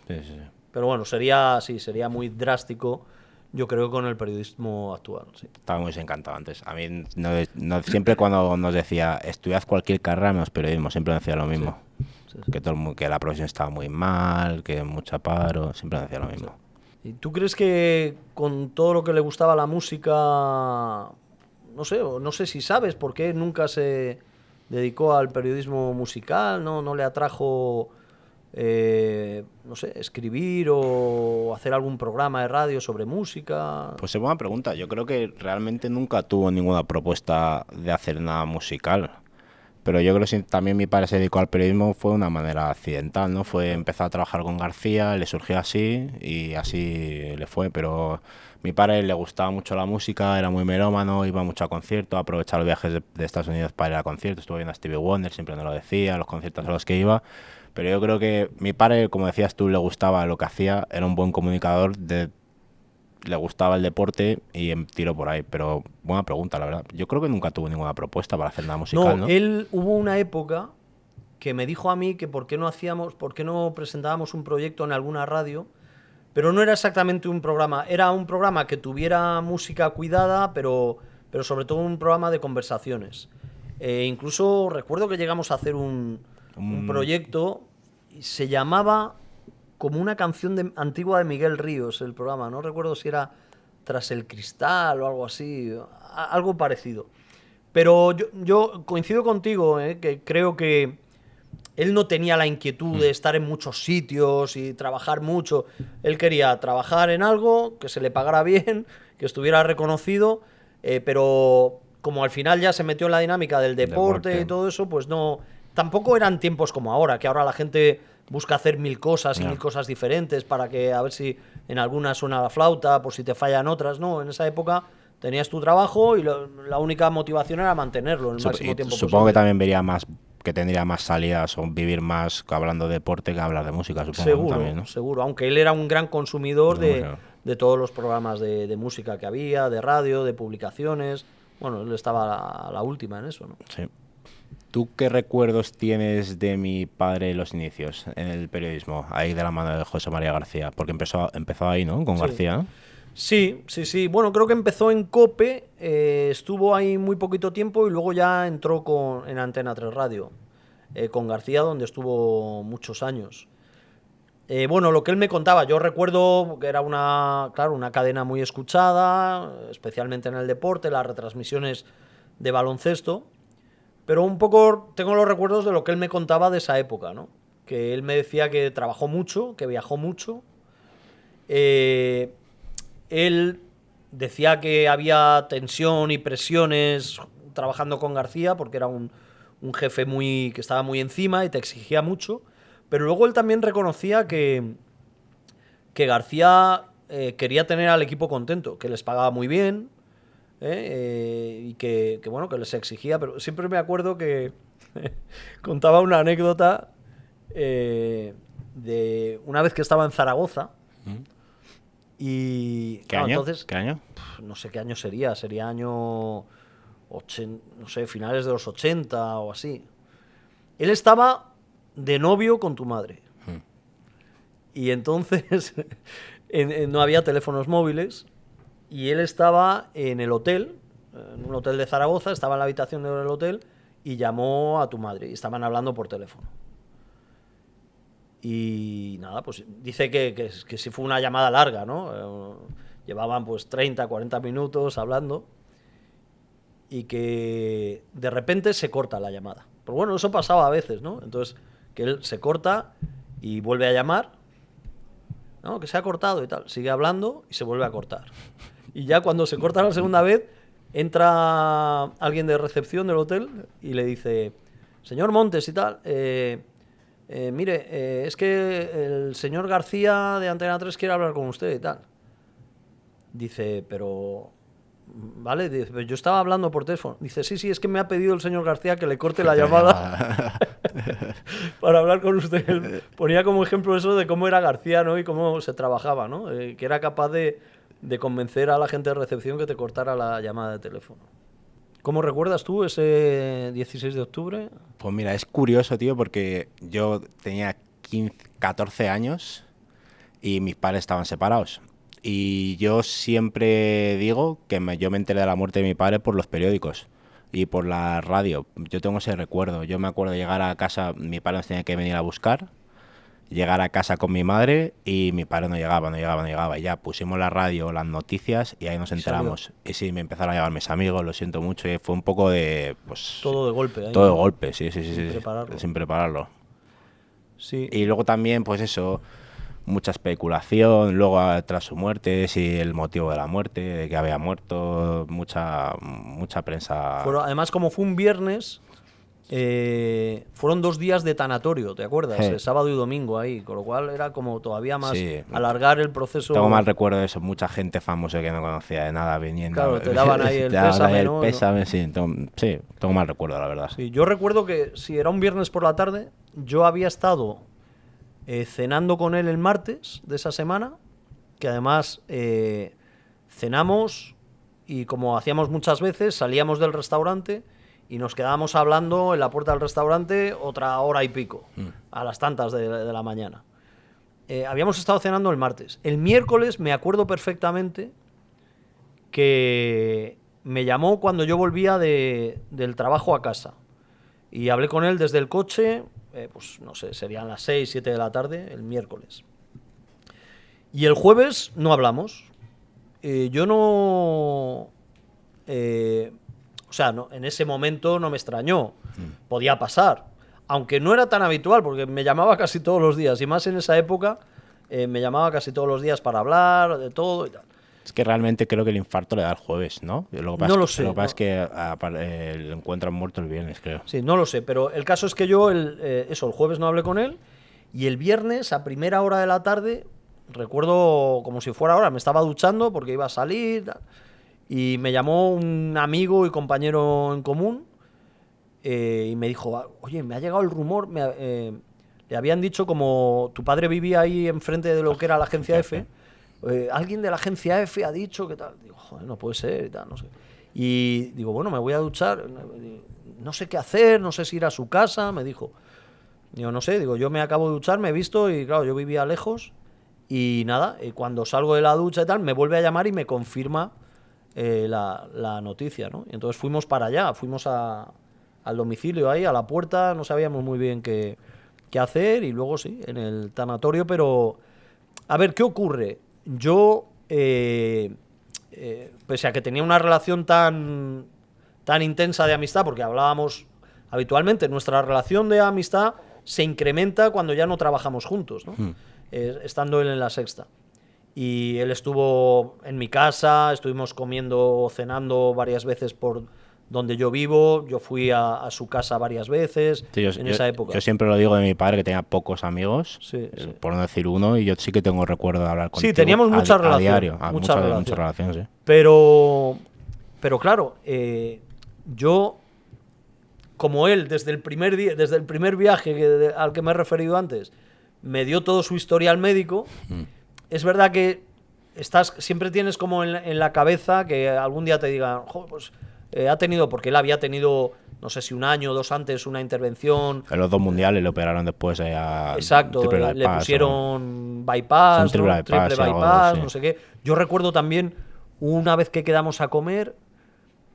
B: sí, sí.
A: Pero bueno, sería muy drástico, yo creo, con el periodismo actual. Sí.
B: Estaba muy desencantado antes. A mí siempre cuando nos decía estudiad cualquier carrera menos periodismo, siempre decía lo mismo.
A: Sí.
B: Que la profesión estaba muy mal, que mucha paro, siempre decía lo mismo.
A: ¿Y tú crees que con todo lo que le gustaba la música, no sé si sabes por qué nunca se dedicó al periodismo musical, no le atrajo, no sé, escribir o hacer algún programa de radio sobre música?
B: Pues es buena pregunta. Yo creo que realmente nunca tuvo ninguna propuesta de hacer nada musical. Pero yo creo que también mi padre se dedicó al periodismo fue de una manera accidental, ¿no? Empezó a trabajar con García, le surgió así y así le fue. Pero mi padre le gustaba mucho la música, era muy melómano, iba mucho a conciertos, aprovechaba los viajes de Estados Unidos para ir a conciertos. Estuvo viendo a Stevie Wonder, siempre nos lo decía, los conciertos a los que iba. Pero yo creo que mi padre, como decías tú, le gustaba lo que hacía, era un buen comunicador, le gustaba el deporte y tiro por ahí. Pero buena pregunta, la verdad. Yo creo que nunca tuvo ninguna propuesta para hacer nada musical, ¿no?
A: Él hubo una época que me dijo a mí que por qué no presentábamos un proyecto en alguna radio, pero no era exactamente un programa, era un programa que tuviera música cuidada, pero sobre todo un programa de conversaciones. Incluso recuerdo que llegamos a hacer un proyecto y se llamaba como una canción antigua de Miguel Ríos, el programa. No recuerdo si era Tras el Cristal o algo así, algo parecido. Pero yo coincido contigo, que creo que él no tenía la inquietud de estar en muchos sitios y trabajar mucho. Él quería trabajar en algo, que se le pagara bien, que estuviera reconocido, pero como al final ya se metió en la dinámica del deporte y todo eso, pues no... Tampoco eran tiempos como ahora, que ahora la gente busca hacer mil cosas y mil cosas diferentes para que a ver si en algunas suena la flauta, por si te fallan otras. No, en esa época tenías tu trabajo y la única motivación era mantenerlo el máximo tiempo posible.
B: Supongo que también tendría más salidas o vivir más hablando de deporte que hablar de música, supongo.
A: Seguro,
B: también, ¿no?
A: seguro. Aunque él era un gran consumidor de todos los programas de música que había, de radio, de publicaciones. Bueno, él estaba a la última en eso, ¿no?
B: Sí. ¿Tú qué recuerdos tienes de mi padre en los inicios en el periodismo? Ahí de la mano de José María García. Porque empezó ahí, ¿no? Con García, ¿no?
A: Sí. Bueno, creo que empezó en COPE, estuvo ahí muy poquito tiempo y luego ya entró en Antena 3 Radio. con García, donde estuvo muchos años. Bueno, lo que él me contaba, yo recuerdo que era claro, una cadena muy escuchada, especialmente en el deporte, las retransmisiones de baloncesto, pero un poco tengo los recuerdos de lo que él me contaba de esa época, ¿no? Que él me decía que trabajó mucho, que viajó mucho. Él decía que había tensión y presiones trabajando con García, porque era un jefe que estaba muy encima y te exigía mucho. Pero luego él también reconocía que García quería tener al equipo contento, que les pagaba muy bien y que bueno, que les exigía. Pero siempre me acuerdo que contaba una anécdota de una vez que estaba en Zaragoza. Y
B: ¿Qué año?
A: Entonces,
B: ¿Qué año?
A: No sé qué año sería año 80, no sé, finales de los 80 o así. Él estaba de novio con tu madre. Y entonces no había teléfonos móviles y él estaba en el hotel, en un hotel de Zaragoza, estaba en la habitación del hotel y llamó a tu madre y estaban hablando por teléfono. Y nada, pues dice que sí fue una llamada larga, ¿no? Llevaban pues 30, 40 minutos hablando y que de repente se corta la llamada. Pero bueno, eso pasaba a veces, ¿no? Entonces, que él se corta y vuelve a llamar, ¿no? Que se ha cortado y tal. Sigue hablando y se vuelve a cortar. Y ya cuando se corta la segunda vez, entra alguien de recepción del hotel y le dice, señor Montes y tal, mire, es que el señor García de Antena 3 quiere hablar con usted y tal. Dice, pero... Vale, dice, yo estaba hablando por teléfono. Dice, sí, es que me ha pedido el señor García que le corte la llamada para hablar con usted. Él ponía como ejemplo eso de cómo era García, ¿no? Y cómo se trabajaba, ¿no? Que era capaz de convencer a la gente de recepción que te cortara la llamada de teléfono. ¿Cómo recuerdas tú ese 16 de octubre?
B: Pues mira, es curioso, tío, porque yo tenía 14 años y mis padres estaban separados. Y yo siempre digo que yo me enteré de la muerte de mi padre por los periódicos y por la radio. Yo tengo ese recuerdo. Yo me acuerdo de llegar a casa, mi padre nos tenía que venir a buscar, llegar a casa con mi madre y mi padre no llegaba. Y ya pusimos la radio, las noticias y ahí nos enteramos. Y sí, me empezaron a llamar mis amigos, lo siento mucho. Y fue un poco de... pues
A: todo de golpe. Ahí,
B: todo
A: ¿no?
B: de golpe, sí. Sin prepararlo.
A: Sí.
B: Y luego también, pues eso... mucha especulación, luego tras su muerte, si el motivo de la muerte, de que había muerto, mucha prensa.
A: Además, como fue un viernes, fueron 2 días de tanatorio, ¿te acuerdas?
B: Sí.
A: Sábado y domingo ahí, con lo cual era como todavía más
B: Sí.
A: alargar el proceso.
B: Tengo mal recuerdo de eso, mucha gente famosa que no conocía de nada viniendo.
A: Claro, te daban ahí el pésame, ¿no?
B: Sí, tengo mal recuerdo, la verdad.
A: Sí, yo recuerdo que si era un viernes por la tarde, yo había estado cenando con él el martes de esa semana, que además cenamos y como hacíamos muchas veces, salíamos del restaurante y nos quedábamos hablando en la puerta del restaurante otra hora y pico, a las tantas de la mañana. Habíamos estado cenando el martes. El miércoles me acuerdo perfectamente que me llamó cuando yo volvía del trabajo a casa y hablé con él desde el coche. Pues no sé, serían las 6, 7 de la tarde, el miércoles. Y el jueves no hablamos. Yo no... o sea, no, en ese momento no me extrañó. Podía pasar. Aunque no era tan habitual, porque me llamaba casi todos los días. Y más en esa época, me llamaba casi todos los días para hablar de todo y tal.
B: Es que realmente creo que el infarto le da el jueves, ¿no?
A: No lo sé.
B: Lo que pasa es que lo encuentran muerto el viernes, creo.
A: Sí, no lo sé, pero el caso es que yo el jueves no hablé con él y el viernes a primera hora de la tarde, recuerdo como si fuera ahora, me estaba duchando porque iba a salir y me llamó un amigo y compañero en común y me dijo, oye, me ha llegado el rumor, le habían dicho como tu padre vivía ahí enfrente de lo que era la agencia F. Alguien de la agencia F ha dicho que tal. Digo, joder, no puede ser y tal, no sé. Y digo, bueno, me voy a duchar, no sé qué hacer, no sé si ir a su casa, me dijo. Digo, no sé, digo, yo me acabo de duchar, me he visto y claro, yo vivía lejos y nada, cuando salgo de la ducha y tal, me vuelve a llamar y me confirma la noticia, ¿no? Y entonces fuimos para allá, fuimos a al domicilio ahí, a la puerta, no sabíamos muy bien qué hacer y luego sí, en el tanatorio, pero a ver, ¿qué ocurre? Yo, pese a que tenía una relación tan intensa de amistad, porque hablábamos habitualmente, nuestra relación de amistad se incrementa cuando ya no trabajamos juntos, ¿no? Estando él en La Sexta. Y él estuvo en mi casa, estuvimos comiendo o cenando varias veces por donde yo vivo, yo fui a su casa varias veces en esa época.
B: Yo siempre lo digo de mi padre, que tenía pocos amigos, por no decir uno, y yo sí que tengo recuerdo de hablar contigo.
A: Sí, teníamos mucha relación.
B: A diario, mucha relación, sí.
A: Pero claro, yo, como él, desde el primer viaje al que me he referido antes, me dio todo su historial médico, es verdad que siempre tienes como en la cabeza que algún día te digan, pues ha tenido, porque él había tenido, no sé si 1 año o 2 antes, una intervención.
B: En los 2 mundiales le operaron después a
A: exacto, le pusieron bypass, triple bypass, no sé qué. Yo recuerdo también una vez que quedamos a comer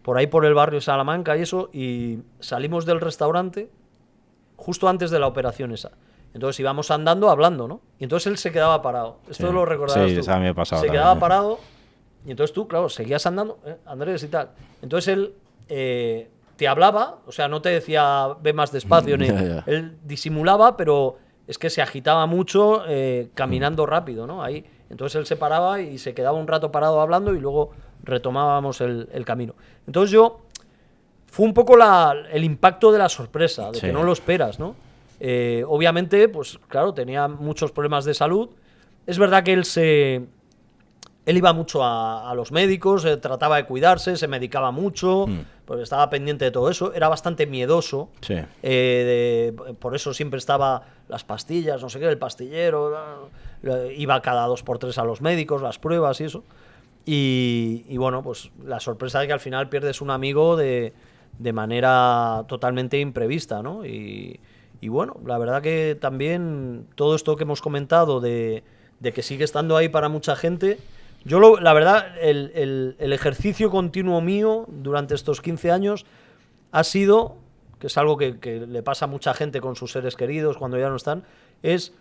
A: por ahí por el barrio Salamanca y eso, y salimos del restaurante justo antes de la operación esa. Entonces íbamos andando, hablando, ¿no? Y entonces él se quedaba parado. Esto lo recordarás tú.
B: Sí, a mí me pasaba
A: se
B: también,
A: quedaba parado y entonces tú, claro, seguías andando, Andrés y tal. Entonces él te hablaba, o sea, no te decía ve más despacio, él disimulaba, pero es que se agitaba mucho caminando rápido, ¿no? Ahí. Entonces él se paraba y se quedaba un rato parado hablando y luego retomábamos el camino. Entonces fue un poco el impacto de la sorpresa, de que no lo esperas, ¿no? Obviamente, pues claro, tenía muchos problemas de salud. Es verdad que él iba mucho a los médicos, trataba de cuidarse, se medicaba mucho, porque estaba pendiente de todo eso. Era bastante miedoso.
B: Sí.
A: Por eso siempre estaba las pastillas, no sé qué, el pastillero. Iba cada 2 por 3 a los médicos, las pruebas y eso. Y bueno, pues la sorpresa de que al final pierdes un amigo de manera totalmente imprevista, ¿no? Y bueno, la verdad que también todo esto que hemos comentado de que sigue estando ahí para mucha gente, la verdad, el ejercicio continuo mío durante estos 15 años ha sido, que es algo que le pasa a mucha gente con sus seres queridos cuando ya no están, es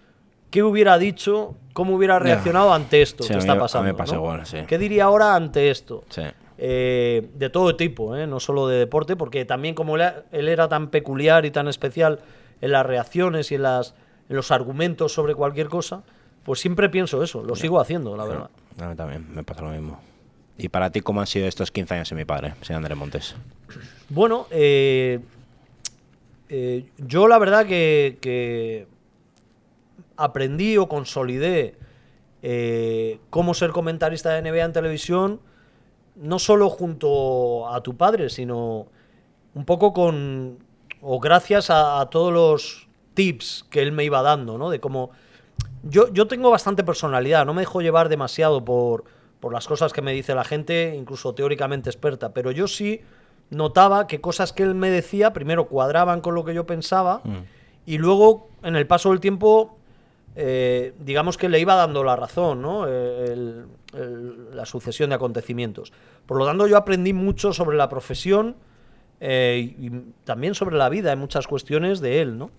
A: qué hubiera dicho, cómo hubiera reaccionado ante esto que está pasando.
B: A mí me pasa
A: ¿no?
B: igual, sí.
A: ¿Qué diría ahora ante esto?
B: Sí.
A: De todo tipo, no solo de deporte, porque también como él era tan peculiar y tan especial en las reacciones y en los argumentos sobre cualquier cosa, pues siempre pienso eso, lo sigo haciendo, la verdad.
B: A mí también me pasa lo mismo. ¿Y para ti cómo han sido estos 15 años de mi padre, señor Andrés Montes?
A: Bueno, yo la verdad que aprendí o consolidé cómo ser comentarista de NBA en televisión, no solo junto a tu padre, sino un poco gracias a todos los tips que él me iba dando, ¿no? De cómo yo tengo bastante personalidad, no me dejo llevar demasiado por las cosas que me dice la gente, incluso teóricamente experta, pero yo sí notaba que cosas que él me decía primero cuadraban con lo que yo pensaba y luego en el paso del tiempo digamos que le iba dando la razón, ¿no? La sucesión de acontecimientos. Por lo tanto, yo aprendí mucho sobre la profesión y también sobre la vida en muchas cuestiones de él, ¿no?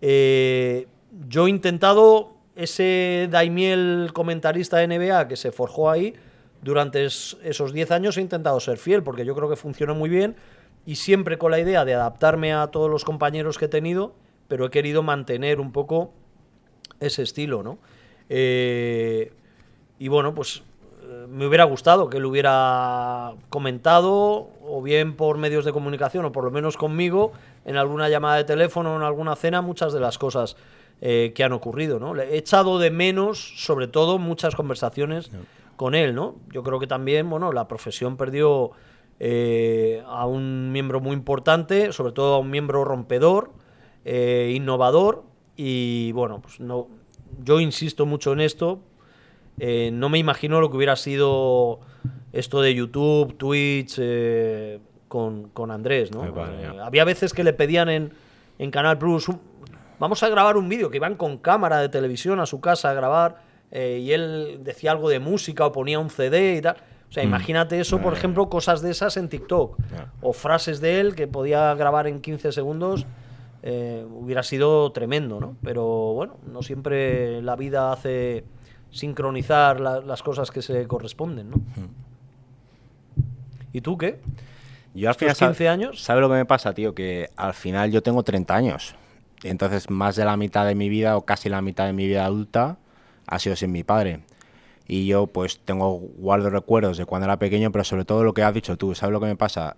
A: Yo he intentado ese Daimiel comentarista de NBA que se forjó ahí durante esos 10 años, he intentado ser fiel porque yo creo que funcionó muy bien y siempre con la idea de adaptarme a todos los compañeros que he tenido, pero he querido mantener un poco ese estilo, ¿no? Y bueno, pues me hubiera gustado que él hubiera comentado, o bien por medios de comunicación, o por lo menos conmigo, en alguna llamada de teléfono o en alguna cena, muchas de las cosas que han ocurrido, ¿no? Le he echado de menos, sobre todo, muchas conversaciones con él, ¿no? Yo creo que también, bueno, la profesión perdió a un miembro muy importante, sobre todo a un miembro rompedor, innovador, y bueno, pues no, yo insisto mucho en esto. No me imagino lo que hubiera sido esto de YouTube, Twitch, con Andrés, ¿no? Había veces que le pedían en Canal Plus, vamos a grabar un vídeo, que iban con cámara de televisión a su casa a grabar, y él decía algo de música o ponía un CD y tal. O sea, imagínate eso, por ejemplo, cosas de esas en TikTok. O frases de él que podía grabar en 15 segundos. Hubiera sido tremendo, ¿no? Pero bueno, no siempre la vida hace sincronizar las cosas que se corresponden, ¿no? ¿Y tú qué?
B: Yo al final,
A: 15 años.
B: ¿sabes lo que me pasa, tío? Que al final yo tengo 30 años. Y entonces más de la mitad de mi vida, o casi la mitad de mi vida adulta, ha sido sin mi padre. Y yo pues guardo recuerdos de cuando era pequeño, pero sobre todo lo que has dicho tú, ¿sabes lo que me pasa?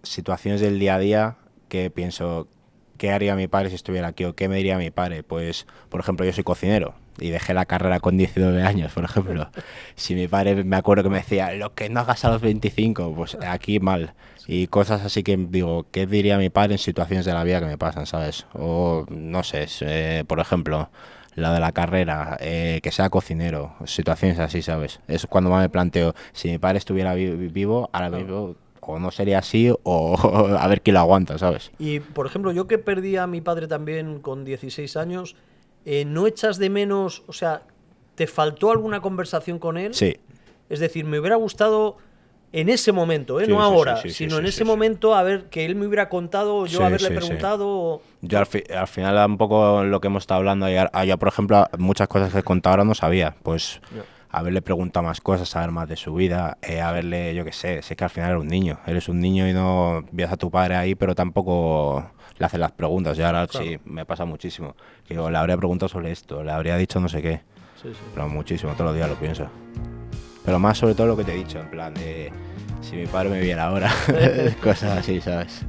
B: Situaciones del día a día que pienso, ¿qué haría mi padre si estuviera aquí? ¿O qué me diría mi padre? Pues, por ejemplo, yo soy cocinero y dejé la carrera con 19 años, por ejemplo. Si mi padre, me acuerdo que me decía, lo que no hagas a los 25, pues aquí mal. Y cosas así que digo, ¿qué diría mi padre en situaciones de la vida que me pasan, ¿sabes? O, no sé, por ejemplo, la de la carrera, que sea cocinero, situaciones así, ¿sabes? Es cuando más me planteo, si mi padre estuviera vivo, ahora mismo o no sería así o a ver quién lo aguanta, ¿sabes?
A: Y, por ejemplo, yo que perdí a mi padre también con 16 años, ¿no echas de menos, o sea, te faltó alguna conversación con él?
B: Sí.
A: Es decir, me hubiera gustado en ese momento,
B: Sí,
A: no
B: sí,
A: ahora,
B: sí,
A: sino en
B: sí,
A: ese
B: sí.
A: momento, a ver, que él me hubiera contado, yo
B: Sí,
A: haberle
B: sí, sí.
A: preguntado.
B: Yo al final un poco lo que hemos estado hablando ayer, yo por ejemplo muchas cosas que he contado ahora no sabía, pues haberle preguntado más cosas, saber más de su vida, haberle, yo qué sé que al final eres un niño y no ves a tu padre ahí, pero tampoco le haces las preguntas, y ahora sí, me pasa muchísimo, que digo, le habría preguntado sobre esto, le habría dicho no sé qué, pero muchísimo, todos los días lo pienso, pero más sobre todo lo que te he dicho, en plan de si mi padre me viera ahora, cosas así, ¿sabes?